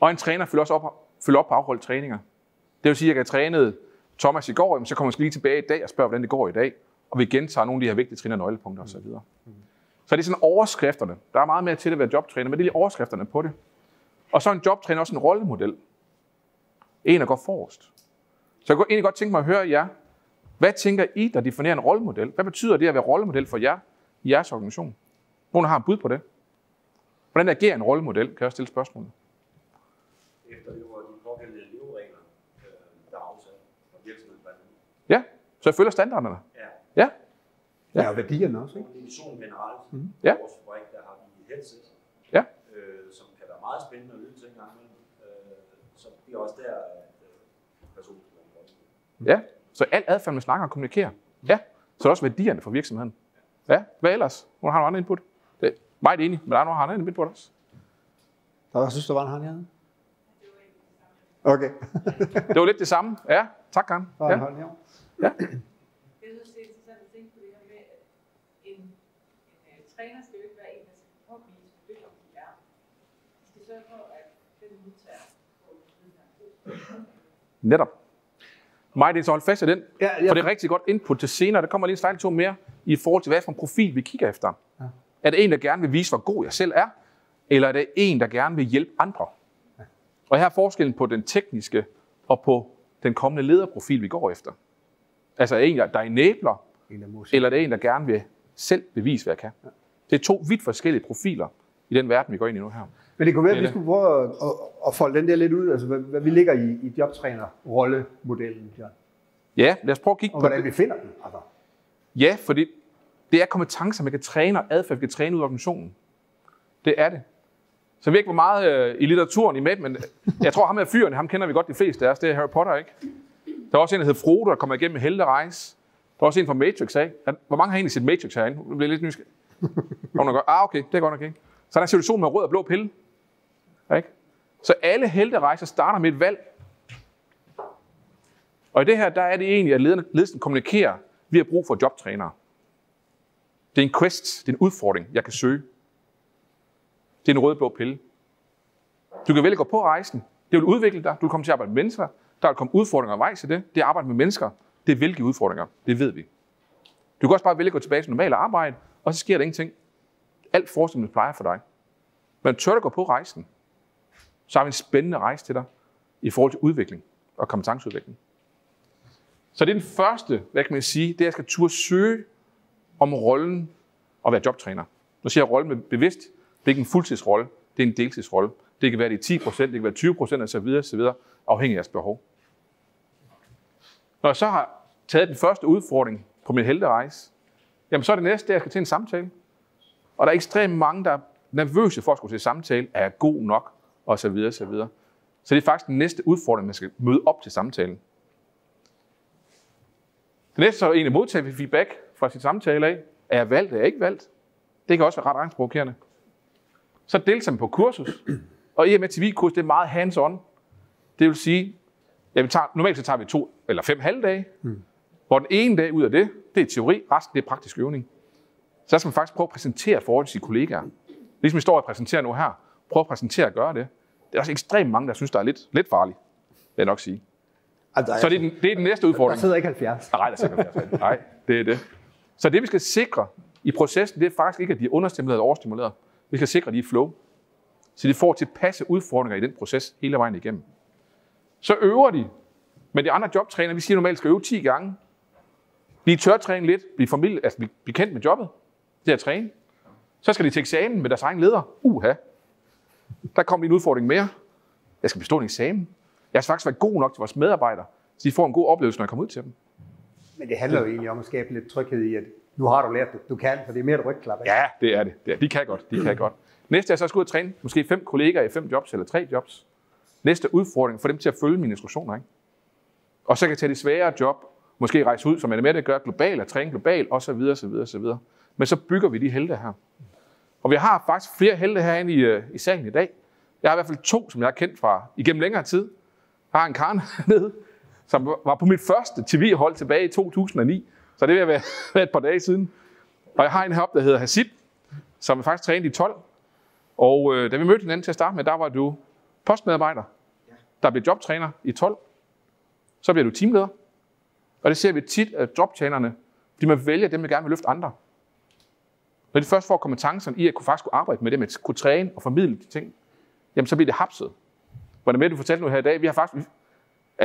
Og en træner følger op på afholdt træninger. Det vil sige, at jeg trænede Thomas i går, så kommer jeg lige tilbage i dag og spørger, hvordan det går i dag. Og vi gentager nogle af de her vigtige trin- og nøglepunkter osv. Så det er sådan overskrifterne. Der er meget mere til at være jobtræner, men det er lige overskrifterne på det. Og så er en jobtræner også en rollemodel. En, der går forrest. Så jeg kunne egentlig godt tænke mig at høre jer. Hvad tænker I, der definerer en rollemodel? Hvad betyder det at være rollemodel for jer i jeres organisation? Nogen har et bud på det? Hvordan agerer en rollemodel? Kan jeg stille spørgsmålet? Efterlever de pågældende leveregler, der er afsat for virksomheden. Ja, så jeg følger standarderne. Ja. Ja, og værdierne også, ikke? Kommunikation generelt. Ja. Vores fabrik, der har vi headset, Ja. som kan være meget spændende at lytte til en gang imellem. Så det er også der, at personen Ja, så al adfærd, man snakker og kommunikerer. Ja, så er også værdierne for virksomheden. Ja, hvad ellers? Nogen har nogle andre input? Det er meget enig, men der er nogen, der har andre input også. Jeg synes, der var en hånd hernede. Okay. Det var lidt det samme. Ja, tak, Karen. Der var en hånd her. Ja. Jeg synes, det er interessant at tænke på det her med, at en træner skal jo ikke være en, der skal påvise, hvor dygtig de er. De skal sørge for, at den modtager får viden. Netop. Mig, det er så holdt fast i den, Ja. for det er rigtig godt input til senere. Der kommer lige en slide 2 mere i forhold til, hvad for en profil vi kigger efter. Ja. Er det en, der gerne vil vise, hvor god jeg selv er, eller er det en, der gerne vil hjælpe andre? Ja. Og her er forskellen på den tekniske og på den kommende lederprofil, vi går efter. Altså er en, der enabler, eller er det en, der gerne vil selv bevise, hvad jeg kan? Ja. Det er 2 vidt forskellige profiler i den verden, vi går ind i nu her. Men det kunne være, at vi skulle prøve at folde den der lidt ud, altså hvad vi ligger i jobtræner-rollemodellen. Ja, lad os prøve at kigge og på hvordan vi finder den. Altså. Ja, fordi det er kompetencer, man kan træne, og adfærd, man kan træne ud af organisationen. Det er det. Så jeg ved ikke, hvor meget i litteraturen I med, men jeg tror, ham her fyren, ham kender vi godt de fleste af os, det er Harry Potter, ikke? Der er også en, der hedder Frodo, der kommer igennem med helterejse. Der er også en fra Matrix af. Hvor mange har egentlig set Matrix herinde? Nu bliver lidt nysgerrig. Okay, det er godt nok ikke. Så er der en situation med rød og blå pille. Ikke? Så alle helterejser starter med et valg. Og i det her, der er det egentlig, at ledelsen kommunikerer, vi har brug for jobtrænere. Det er en quest, det er en udfordring, jeg kan søge. Det er en rød og blå pille. Du kan vælge at gå på rejsen. Det vil udvikle dig. Du vil komme til at arbejde med mennesker. Der vil komme udfordringer undervejs i det. Det er at arbejde med mennesker. Det vil give udfordringer. Det ved vi. Du kan også bare vælge at gå tilbage til normalt arbejde, og så sker der ingenting. Alt forskning plejer for dig. Men tør du gå på rejsen, så har vi en spændende rejse til dig i forhold til udvikling og kompetenceudvikling. Så det er den første, hvad kan man sige, det er, at jeg skal turde søge om rollen at være jobtræner. Nu siger jeg rollen med bevidst. Det er ikke en fuldtidsrolle, det er en deltidsrolle. Det kan være det 10%, det kan være 20% osv., afhængig af jeres behov. Når jeg så har taget den første udfordring på min helterejse, jamen så er det næste, at jeg skal til en samtale. Og der er ekstremt mange, der er nervøse for at skulle til samtale, er jeg god nok, osv. osv. Så det er faktisk den næste udfordring, man skal møde op til samtalen. Det næste så er egentlig modtage feedback fra sit samtale af. Er jeg valgt, er jeg ikke valgt? Det kan også være ret angstprovokerende. Så deltager man på kursus. Og i og med TV-kurs, det er meget hands-on. Det vil sige, normalt så tager vi 2 eller 5 halvdage, hvor den ene dag ud af det er teori, resten det er praktisk øvning. Så der skal man faktisk prøve at præsentere forhold til sine kollegaer. Ligesom vi står og præsenterer nu her, prøv at præsentere og gøre det. Det er også ekstremt mange, der synes, der er lidt farligt, vil jeg nok sige. Altså, så det er den næste udfordring. Der sidder ikke 70. Nej, der sidder ikke 70. Nej, det er det. Så det, vi skal sikre i processen, det er faktisk ikke, at de er understimuleret eller overstimuleret. Vi skal sikre, at de er i flow. Så de får tilpasse udfordringer i den proces hele vejen igennem. Så øver de. Men de andre jobtræner, vi siger normalt, skal øve 10 gange. Blive tørtræne lidt, blive kendt med jobbet, det at træne. Så skal de til eksamen med deres egen leder. Der kommer en udfordring mere. Jeg skal bestå en eksamen. Jeg skal faktisk være god nok til vores medarbejdere, så de får en god oplevelse, når jeg kommer ud til dem. Men det handler jo egentlig om at skabe lidt tryghed i, at nu har du lært det. Du kan, for det er mere et rygklap. Ja, det er det. De kan godt. Næste er så at skulle ud og træne måske 5 kollegaer i 5 jobs eller 3 jobs. Næste udfordring for dem til at følge mine instruktioner. Ikke? Og så kan jeg tage de svære job, måske rejse ud, som er med at gøre globalt, og træne globalt, osv. Men så bygger vi de helte her. Og vi har faktisk flere helte herinde i salen i dag. Jeg har i hvert fald 2, som jeg har kendt fra igennem længere tid. Jeg har en Karen nede, som var på mit første TV-hold tilbage i 2009. Så det vil være et par dage siden. Og jeg har en heroppe, der hedder Hasib, som er faktisk trænet i 12. Og da vi mødte hinanden til at starte med, der var du postmedarbejder, der blev jobtræner i 12. Så bliver du teamleder. Og det ser vi tit, at jobtrænerne, de må vælge dem, der gerne vil løfte andre. Når de først får kompetencerne i at faktisk kunne arbejde med det, at kunne træne og formidle de ting, jamen så bliver det hapset. Hvordan med du fortalte nu her i dag, vi har faktisk,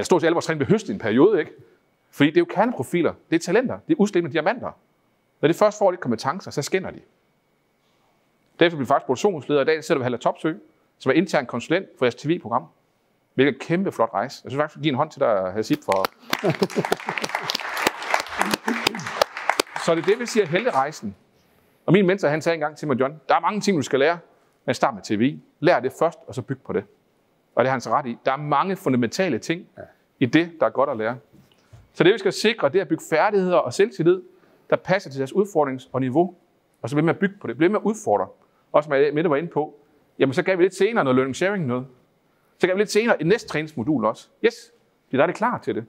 stort set alle vores træning blev høstet i en periode, ikke? Fordi det er jo kerneprofiler, det er talenter, det er udslebne diamanter. Når de først får lidt kompetencer, så skinner de. Derfor bliver vi faktisk produktionsleder i dag, sidder vi Halla Topsø, som er intern konsulent for jeres TV-program. Hvilket kæmpe flot rejse. Jeg synes faktisk, at give en hånd til dig, Hasib, for... Så det er det, vi siger, helterejsen. Og min mentor, han sagde engang til mig, John, der er mange ting, du skal lære, men start med TV. Lær det først, og så byg på det. Og det har han så ret i. Der er mange fundamentale ting i det, der er godt at lære. Så det, vi skal sikre, det er at bygge færdigheder og selvtillid, der passer til deres udfordrings- og niveau. Og så bliver med at bygge på det. Bliver med at udfordre. Også som jeg var inde på. Jamen, så gav vi lidt senere noget learning sharing noget. Så gav vi lidt senere et næste træningsmodul også. Yes, der er det klar til det.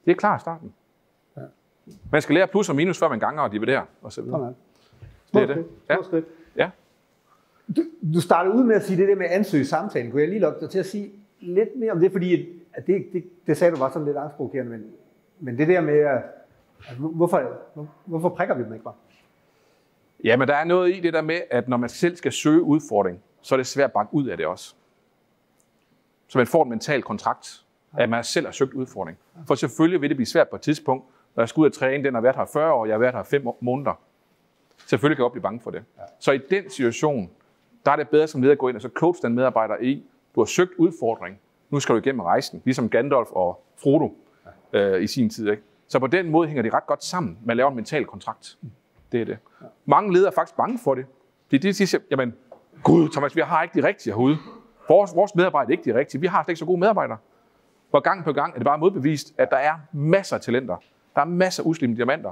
Det er klar i starten. Ja. Man skal lære plus og minus, før man ganger og dividerer, og så videre. Det er det. Ja. Du startede ud med at sige det der med at ansøge samtalen. Kunne jeg lige lukke dig til at sige lidt mere om det? Fordi at det sagde du var sådan lidt angstprovokerende, men det der med, at hvorfor prikker vi dem ikke bare? Ja, men der er noget i det der med, at når man selv skal søge udfordring, så er det svært at bakke ud af det også. Så man får en mental kontrakt, at man selv har søgt udfordring. For selvfølgelig vil det blive svært på et tidspunkt, når jeg skal ud og træne, den har været her 40 år, jeg har været her 5 måneder. Selvfølgelig kan jeg også blive bange for det. Ja. Så i den situation, der er det bedre som leder at gå ind og så coach den medarbejder i, du har søgt udfordring, nu skal du igennem rejsen, ligesom Gandalf og Frodo i sin tid. Ikke? Så på den måde hænger de ret godt sammen. Man laver en mental kontrakt. Det er det. Ja. Mange ledere er faktisk bange for det. De siger, jamen, Gud, Thomas, vi har ikke de rigtige herude. Vores medarbejdere er ikke de rigtige. Vi har slet ikke så gode medarbejdere. For gang på gang er det bare modbevist, at der er masser af talenter. Der er masser af uslimede diamanter,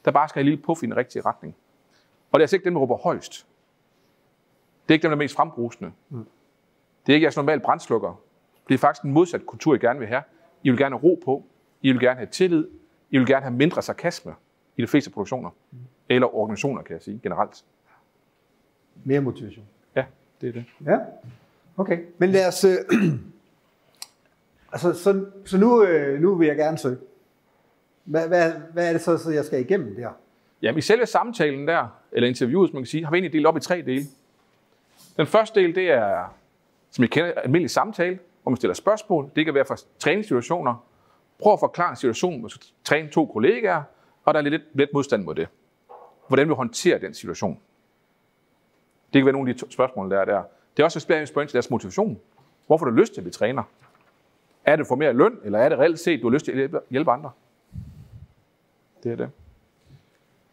der bare skal have en lille puff i den rigtige retning. Og det er altså ikke dem, der råber højst. Det er ikke dem, der er mest frembrusende. Det er ikke jeres normale brandslukker. Det er faktisk en modsat kultur, I gerne vil have. I vil gerne have ro på. I vil gerne have tillid. I vil gerne have mindre sarkasme i de fleste produktioner. Eller organisationer, kan jeg sige, generelt. Mere motivation. Ja, det er det. Ja, okay. Men lad os... Så nu vil jeg gerne søge. Hvad er det så, jeg skal igennem der? Jamen, i selve samtalen der, eller interviewet, som man kan sige, har vi egentlig delt op i 3 dele. Den første del, det er, som I kender, almindelig samtale, hvor man stiller spørgsmål. Det kan være fra træningssituationer. Prøv at forklare en situation, hvor du træner 2 kollegaer, og der er lidt modstand mod det. Hvordan vi håndterer den situation. Det kan være nogle af de spørgsmål, der er der. Det er også et spørgsmål til deres motivation. Hvorfor har du lyst til at blive træner? Er det for mere løn, eller er det reelt set, du har lyst til at hjælpe andre? Det er det.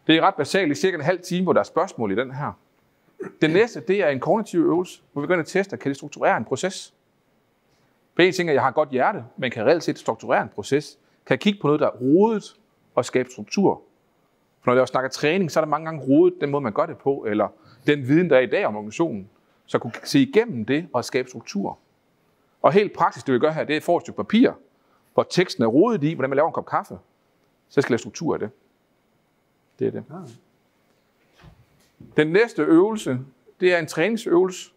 Det er ret basalt i cirka en halv time, hvor der er spørgsmål i den her. Den næste, det er en kognitiv øvelse, hvor vi går ind og tester, kan det strukturere en proces? For en ting er, at jeg har et godt hjerte, men kan reelt set strukturere en proces. Kan jeg kigge på noget, der er rodet, og skabe struktur? For når jeg også snakker træning, så er der mange gange rodet den måde, man gør det på, eller den viden, der er i dag om organisationen, så kunne se igennem det og skabe struktur. Og helt praktisk, det vi gør her, det er at få et stykke papir, hvor teksten er rodet i, hvordan man laver en kop kaffe. Så skal jeg lave struktur af det. Det er det. Den næste øvelse, det er en træningsøvelse,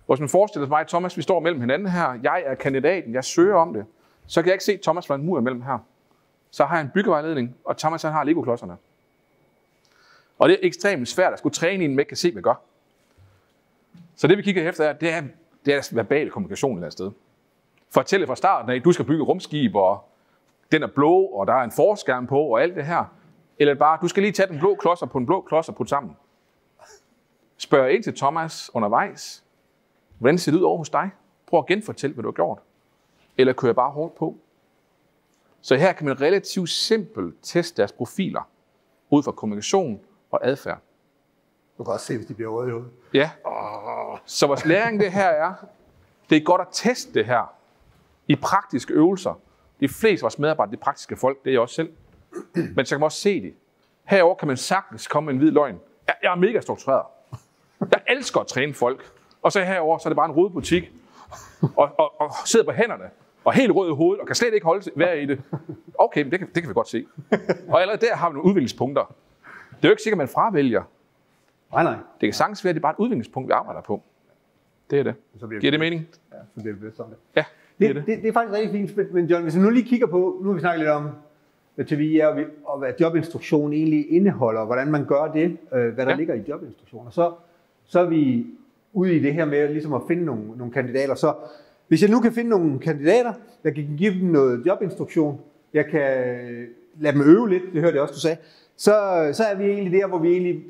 hvor man forestiller mig, at Thomas, vi står mellem hinanden her. Jeg er kandidaten, jeg søger om det. Så kan jeg ikke se Thomas fra en mur imellem her. Så har jeg en byggevejledning, og Thomas han har Lego-klodserne. Og det er ekstremt svært at skulle træne en, man ikke kan se, hvad gør. Så det vi kigger efter, det er verbal kommunikation et eller andet sted. Fortælle fra starten af, at du skal bygge rumskib, og den er blå, og der er en forskærm på, og alt det her. Eller bare, du skal lige tage den blå klodser på en blå klods og putte sammen. Spørg ind til Thomas undervejs. Hvordan ser det ud over hos dig? Prøv at genfortælle, hvad du har gjort. Eller kører bare hårdt på. Så her kan man relativt simpelt teste deres profiler ud fra kommunikation og adfærd. Du kan også se, hvis de bliver røde i hovedet. Ja. Så vores læring det her er, det er godt at teste det her i praktiske øvelser. De fleste af vores medarbejdere, de praktiske folk, det er jeg også selv. Men så kan man også se det. Herover kan man sagtens komme med en hvid løgn. Jeg er mega struktureret. Jeg elsker at træne folk. Og så herover så er det bare en rød butik. Og sidder på hænderne. Og helt rød i hovedet. Og kan slet ikke holde vejr i det. Okay, men det kan vi godt se. Og allerede der har vi nogle udviklingspunkter. Det er jo ikke sikkert, at man fravælger. Nej. Det kan sagtens være, at det er bare et udviklingspunkt, vi arbejder på. Det er det. Giver det mening? Ja, så bliver vi bevidst om det. Ja, det er faktisk rigtig fint. Men John, hvis vi nu lige kigger på, nu har vi snakket lidt om, hvad TVI er, og hvad jobinstruktion egentlig indeholder, hvordan man gør det, hvad der ligger i jobinstruktioner. Så er vi ude i det her med ligesom at finde nogle kandidater. Så hvis jeg nu kan finde nogle kandidater, jeg kan give dem noget jobinstruktion, jeg kan lade dem øve lidt, det hørte jeg også, du sagde, så er vi egentlig der, hvor vi egentlig,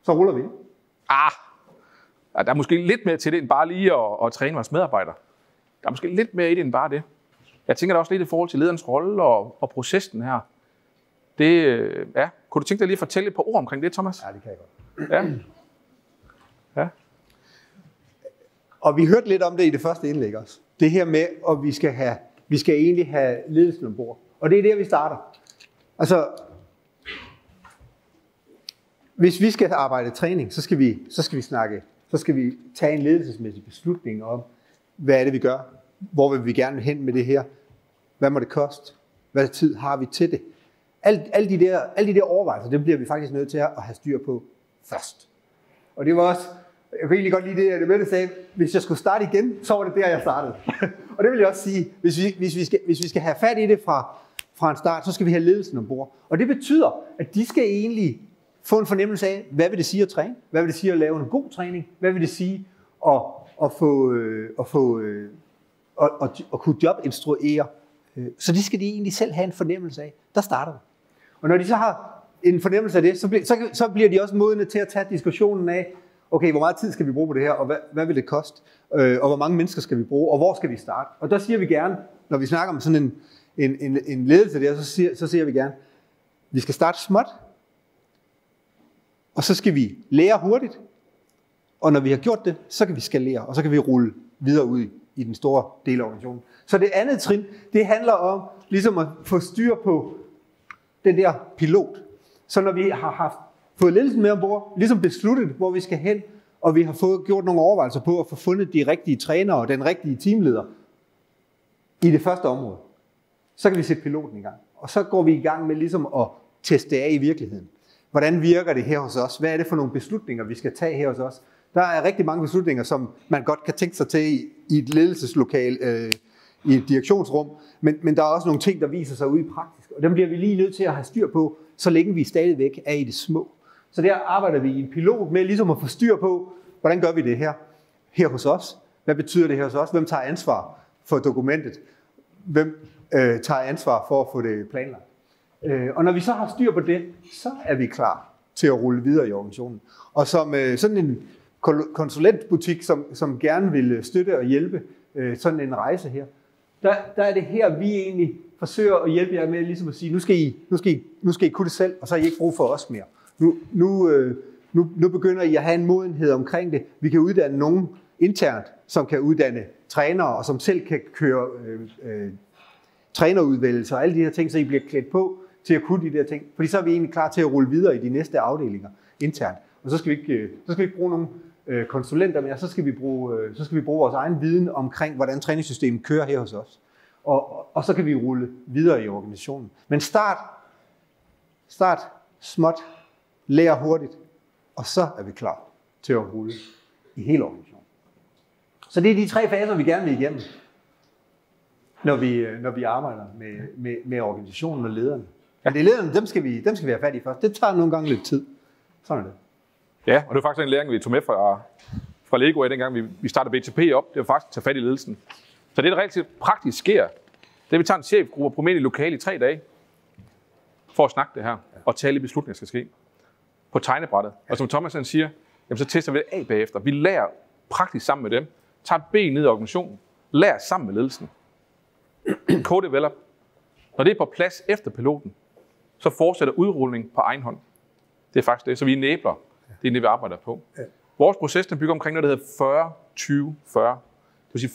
så ruller vi. Der er måske lidt mere til det, end bare lige at træne vores medarbejdere. Der er måske lidt mere i det, end bare det. Jeg tænker da også lidt i forhold til lederens rolle og processen her. Kunne du tænke dig lige at fortælle et par ord omkring det, Thomas? Ja, det kan jeg godt. Ja. Og vi hørte lidt om det i det første indlæg også. Det her med, at vi skal egentlig have ledelsen ombord. Og det er der, vi starter. Altså, hvis vi skal arbejde træning, så skal vi tage en ledelsesmæssig beslutning om, hvad er det, vi gør? Hvor vil vi gerne hen med det her? Hvad må det koste? Hvad tid har vi til det? Alle de der overvejelser, dem bliver vi faktisk nødt til at have styr på først. Og det var også, jeg kunne egentlig godt lide det, at Mette sagde, hvis jeg skulle starte igen, så var det der, jeg startede. Og det vil jeg også sige, hvis vi skal have fat i det fra en start, så skal vi have ledelsen ombord. Og det betyder, at de skal egentlig få en fornemmelse af, hvad vil det sige at træne? Hvad vil det sige at lave en god træning? Hvad vil det sige at kunne jobinstruere? Så det skal de egentlig selv have en fornemmelse af. Der starter det. Og når de så har en fornemmelse af det, så bliver de også modne til at tage diskussionen af, okay, hvor meget tid skal vi bruge på det her, og hvad vil det koste? Og hvor mange mennesker skal vi bruge, og hvor skal vi starte? Og der siger vi gerne, når vi snakker om sådan en ledelse der, så siger vi gerne, vi skal starte småt, og så skal vi lære hurtigt, og når vi har gjort det, så kan vi skalere, og så kan vi rulle videre ud i den store del af organisationen. Så det andet trin, det handler om ligesom at få styr på den der pilot. Så når vi har fået ledelsen med ombord, ligesom besluttet, hvor vi skal hen, og vi har fået gjort nogle overvejelser på at få fundet de rigtige trænere og den rigtige teamleder i det første område, så kan vi sætte piloten i gang. Og så går vi i gang med ligesom at teste af i virkeligheden. Hvordan virker det her hos os? Hvad er det for nogle beslutninger, vi skal tage her hos os? Der er rigtig mange beslutninger, som man godt kan tænke sig til i et ledelseslokal, i et direktionsrum, men der er også nogle ting, der viser sig ude i praktisk, og dem bliver vi lige nødt til at have styr på, så længe vi stadigvæk er i det små. Så der arbejder vi i en pilot med ligesom at få styr på, hvordan gør vi det her hos os? Hvad betyder det her hos os? Hvem tager ansvar for dokumentet? Hvem tager ansvar for at få det planlagt? Og når vi så har styr på det, så er vi klar til at rulle videre i organisationen. Og som sådan en konsulentbutik, som gerne vil støtte og hjælpe sådan en rejse her, der er det her, vi egentlig forsøger at hjælpe jer med ligesom at sige, nu skal I kunne det selv, og så har I ikke brug for os mere. Nu begynder I at have en modenhed omkring det. Vi kan uddanne nogen internt, som kan uddanne trænere, og som selv kan køre trænerudvælgelser og alle de her ting, så I bliver klædt på til at kunne de der ting. Fordi så er vi egentlig klar til at rulle videre i de næste afdelinger internt. Og så skal vi ikke bruge nogen konsulenter mere, så skal vi bruge vores egen viden omkring, hvordan træningssystemet kører her hos os. Og så kan vi rulle videre i organisationen. Men start småt, lær hurtigt, og så er vi klar til at rulle i hele organisationen. Så det er de 3 faser, vi gerne vil igennem, når vi arbejder med organisationen og lederne. Ja, det er lederne, dem skal vi have fat i først. Det tager nogle gange lidt tid. Sådan er det. Ja, og det var faktisk en læring, vi tog med fra Lego af dengang, vi startede BTP op. Det var faktisk at tage fat i ledelsen. Så det, der rigtig praktisk sker, det er, at vi tager en chefgruppe på almindelig lokale i 3 dage, for at snakke det her, og tale beslutninger skal ske på tegnebrættet. Og som Thomas siger, jamen, så tester vi det af bagefter. Vi lærer praktisk sammen med dem, tager et ben ned i organisationen, lærer sammen med ledelsen. Co-develop. Når det er på plads efter piloten, så fortsætter udrulning på egen hånd. Det er faktisk det, så vi enabler. Det er det, vi arbejder på. Ja. Vores proces den bygger omkring noget, der hedder 40-20-40. Det vil sige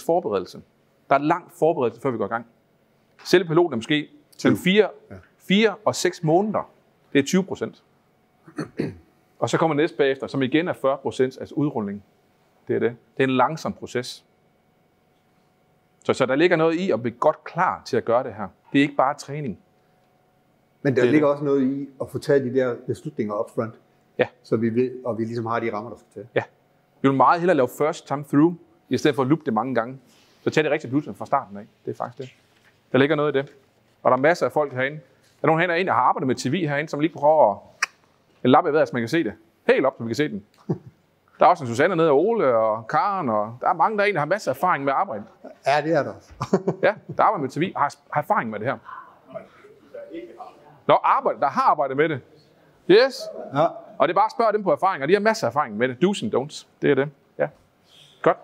40% forberedelse. Der er lang forberedelse, før vi går i gang. Selve piloten er måske 4 og 6 måneder. Det er 20%. Og så kommer næste bagefter, som igen er 40%, altså udrulning. Det er det. Det er en langsom proces. Så der ligger noget i at blive godt klar til at gøre det her. Det er ikke bare træning. Men der ligger også noget i at få taget de der beslutninger up front. Ja. Så vi ved, og vi ligesom har de rammer, der skal til. Ja. Vi vil meget hellere lave first time through, i stedet for at loop det mange gange. Så tag det rigtige beslutning fra starten af. Det er faktisk det. Der ligger noget i det. Og der er masser af folk herinde. Der er nogen herinde, der har arbejdet med TV herinde, som lige prøver at lappe ved, så man kan se det. Helt op, så vi kan se den. Der er også en Susanne nede, og Ole og Karen, og der er mange, der egentlig har masser af erfaring med at arbejde. Ja, det er der også. Ja, der arbejder med TV, har erfaring med det her. Der har arbejdet med det. Yes. Ja. Og det er bare at spørge dem på erfaring, og de har masser af erfaring med det. Do's and don'ts. Det er det. Ja. Godt.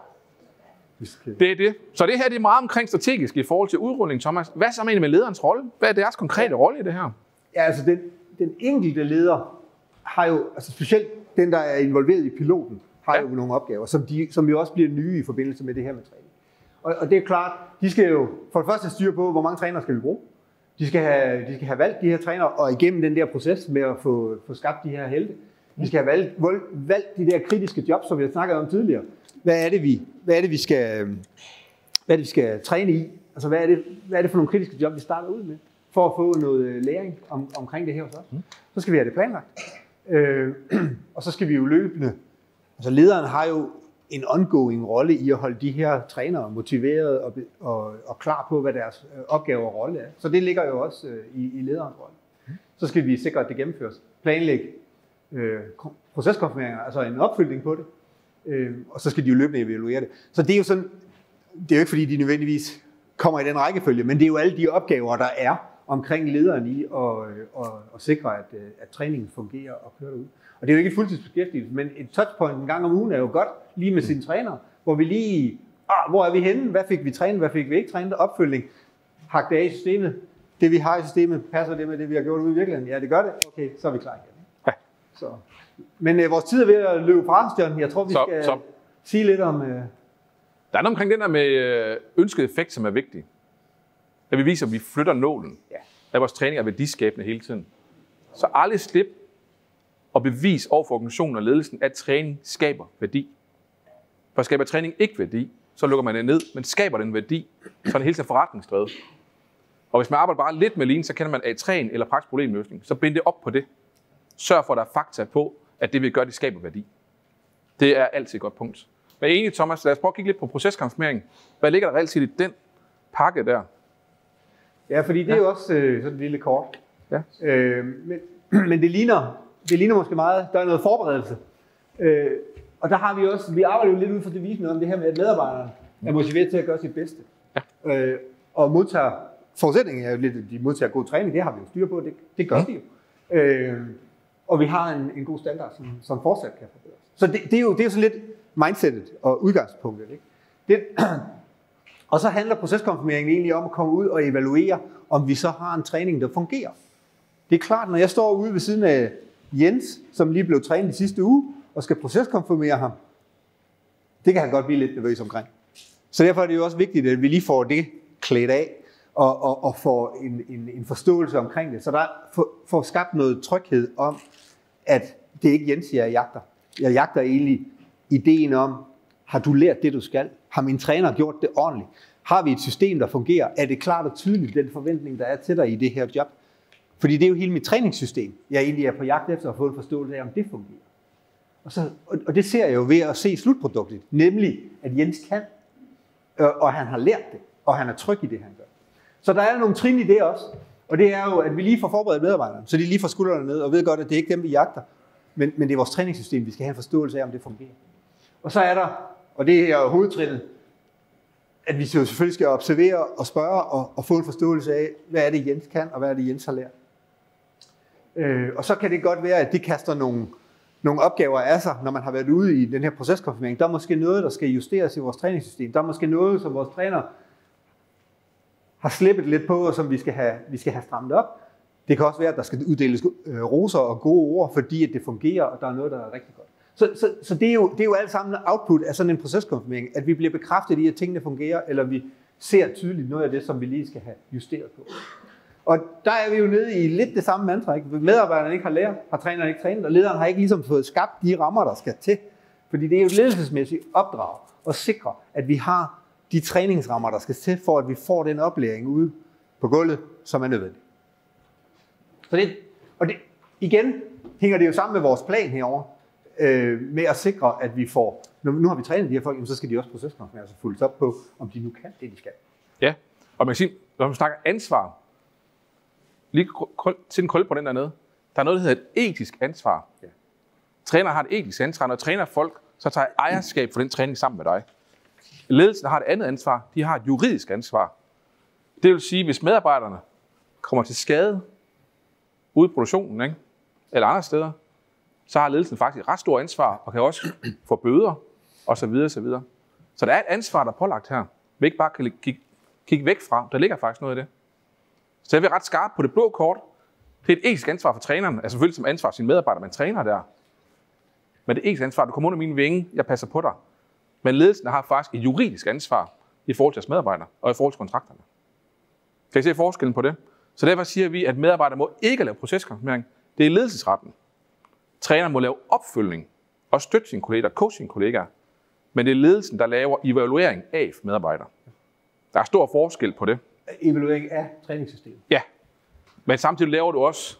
Det er det. Så det her det er meget omkring strategisk i forhold til udrulling, Thomas. Hvad så egentlig med lederens rolle? Hvad er deres konkrete rolle i det her? Ja, altså den enkelte leder har jo, altså specielt den, der er involveret i piloten, har jo nogle opgaver, som jo også bliver nye i forbindelse med det her med træning. Og det er klart, de skal jo for det første styre på, hvor mange trænere skal vi bruge. De skal have valgt de her trænere, og igennem den der proces med at få skabt de her helte. Vi skal have valgt de der kritiske jobs, som vi har snakket om tidligere. Hvad er det, vi skal træne i? Altså, hvad er det for nogle kritiske job, vi starter ud med? For at få noget læring omkring det her hos os. Så skal vi have det planlagt. Og så skal vi jo løbende. Altså, lederen har jo en ongoing rolle i at holde de her trænere motiveret og klar på, hvad deres opgave og rolle er. Så det ligger jo også i lederens rolle. Så skal vi sikre, at det gennemføres. Planlægge proceskonfirmeringer, altså en opfølgning på det. Og så skal de jo løbende evaluere det. Så det er jo sådan, det er jo ikke fordi, de nødvendigvis kommer i den rækkefølge, men det er jo alle de opgaver, der er omkring lederen i at sikre, at træningen fungerer og kører ud. Og det er jo ikke et fuldtidsbeskæftigelse, men et touchpoint en gang om ugen er jo godt, lige med sine trænere, hvor vi lige, hvor er vi henne, hvad fik vi trænet, hvad fik vi ikke trænet, opfølgning, hak det af i systemet, det vi har i systemet, passer det med det, vi har gjort ude i virkeligheden? Ja, det gør det, okay, så er vi klar igen. Ja. Så. Men vores tid er ved at løbe fra os, John. Jeg tror, vi skal sige lidt om... Der er noget omkring den der med ønsket effekt, som er vigtig. At vi viser, at vi flytter nålen. Ja. At vores træning er værdiskabende hele tiden. Så aldrig slip og bevis over for organisationen og ledelsen, at træning skaber værdi. For skaber træning ikke værdi, så lukker man det ned, men skaber den værdi, så er det hele tiden forretningsdrevet. Og hvis man arbejder bare lidt med lean, så kender man A3'en eller praktisk problemløsning, så bind det op på det. Sørg for, at der er fakta på, at det vi gør, det skaber værdi. Det er altid et godt punkt. Men enig, Thomas, lad os prøve at kigge lidt på proceskonfirmering. Hvad ligger der reelt set i den pakke der? Ja, fordi det er jo også sådan et lille kort. Ja. Men det ligner måske meget, der er noget forberedelse. Og der har vi også, vi arbejder jo lidt ud fra devisen om det her med, at medarbejderne er motiveret til at gøre sit bedste. Ja. Og modtager, forudsætningen er jo lidt, at de modtager god træning, det har vi jo styr på, det gør de jo. Og vi har en god standard, som fortsat kan forbedres. Så det er jo sådan lidt mindsetet og udgangspunktet. Ikke? Og så handler proceskonfirmeringen egentlig om at komme ud og evaluere, om vi så har en træning, der fungerer. Det er klart, når jeg står ude ved siden af Jens, som lige blev trænet i sidste uge, og skal proceskonfirmere ham, det kan han godt blive lidt nervøs omkring. Så derfor er det jo også vigtigt, at vi lige får det klædt af, og får en forståelse omkring det. Så der får skabt noget tryghed om, at det er ikke Jens, jeg jagter. Jeg jagter egentlig ideen om, har du lært det, du skal? Har min træner gjort det ordentligt? Har vi et system, der fungerer? Er det klart og tydeligt, den forventning, der er til dig i det her job? Fordi det er jo hele mit træningssystem. Jeg egentlig er på jagt efter at få en forståelse af, om det fungerer. Og det ser jeg jo ved at se slutproduktet, nemlig at Jens kan, og han har lært det, og han er tryg i det, han gør. Så der er nogle trin i det også, og det er jo, at vi lige får forberedt medarbejderne, så de lige får skuldrene ned, og ved godt, at det er ikke dem, vi jagter, men det er vores træningssystem, vi skal have en forståelse af, om det fungerer. Og så er der, og det er hovedtrinnet, at vi selvfølgelig skal observere og spørge og få en forståelse af, hvad er det, Jens kan, og hvad er det, Jens har lært. Og så kan det godt være, at det kaster nogle opgaver af sig, når man har været ude i den her proceskonfirmering. Der er måske noget, der skal justeres i vores træningssystem. Der er måske noget, som vores træner har slippet lidt på, og som vi skal have strammet op. Det kan også være, at der skal uddeles roser og gode ord, fordi at det fungerer, og der er noget, der er rigtig godt. Så det er jo alt sammen output af sådan en proceskonfirmering, at vi bliver bekræftet i, at tingene fungerer, eller vi ser tydeligt noget af det, som vi lige skal have justeret på. Og der er vi jo nede i lidt det samme mantra, ikke? Medarbejderne ikke har lært, har træneren ikke trænet, og lederen har ikke ligesom fået skabt de rammer, der skal til. Fordi det er jo et ledelsesmæssigt opdrag at sikre, at vi har de træningsrammer, der skal til, for at vi får den oplæring ude på gulvet, som er nødvendig. Så det igen hænger det jo sammen med vores plan herovre, med at sikre, at vi får, nu har vi trænet de her folk, så skal de også proceskonfirmere sig fuldt op på, om de nu kan det, de skal. Ja, og man kan sige, når man snakker ansvar, lige til en krøl på den dernede, der er noget, der hedder et etisk ansvar. Ja. Træner har et etisk ansvar. Når træner folk, så tager ejerskab for den træning sammen med dig. Ledelsen har et andet ansvar. De har et juridisk ansvar. Det vil sige, hvis medarbejderne kommer til skade ude i produktionen, ikke? Eller andre steder, så har ledelsen faktisk et ret stort ansvar, og kan også få bøder, osv. osv. Så der er et ansvar, der er pålagt her. Vi ikke bare kan kigge væk fra. Der ligger faktisk noget i det. Så jeg vil ret skarpt på det blå kort. Det er et etisk ansvar for træneren, altså selvfølgelig som ansvar for sine medarbejdere, man træner der. Men det er ikke ansvar. Du kommer under mine vinge, jeg passer på dig. Men ledelsen har faktisk et juridisk ansvar i forhold til deres medarbejdere og i forhold til kontrakterne. Kan I se forskellen på det? Så derfor siger vi, at medarbejdere må ikke lave proceskonfirmering. Det er ledelsesretten. Træneren må lave opfølgning og støtte sine kolleger, coach sine kollegaer. Men det er ledelsen, der laver evaluering af medarbejdere. Der er stor forskel på det. Evaluering af træningssystemet. Ja, men samtidig laver du også,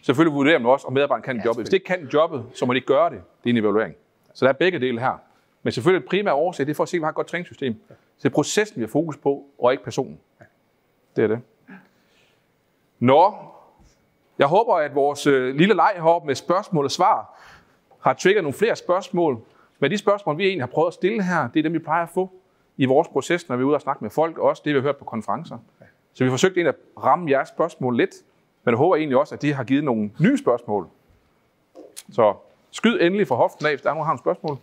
selvfølgelig vurderer man også, om medarbejderen kan jobbet. Hvis det ikke kan jobbet, så må de ikke gøre det. Det er en evaluering. Så der er begge dele her. Men selvfølgelig det primære årsag, det er for at se, at vi har et godt træningssystem. Så det er processen, vi har fokus på, og ikke personen. Det er det. Nå, jeg håber, at vores lille leg heroppe med spørgsmål og svar har trigget nogle flere spørgsmål. Men de spørgsmål, vi egentlig har prøvet at stille her, det er dem, vi plejer at få i vores proces, når vi er ude og snakke med folk, og også det, vi har hørt på konferencer. Så vi har forsøgt at ramme jeres spørgsmål lidt, men jeg håber egentlig også, at de har givet nogle nye spørgsmål. Så skyd endelig fra hoften af, hvis der er nogen, der har nogle spørgsmål.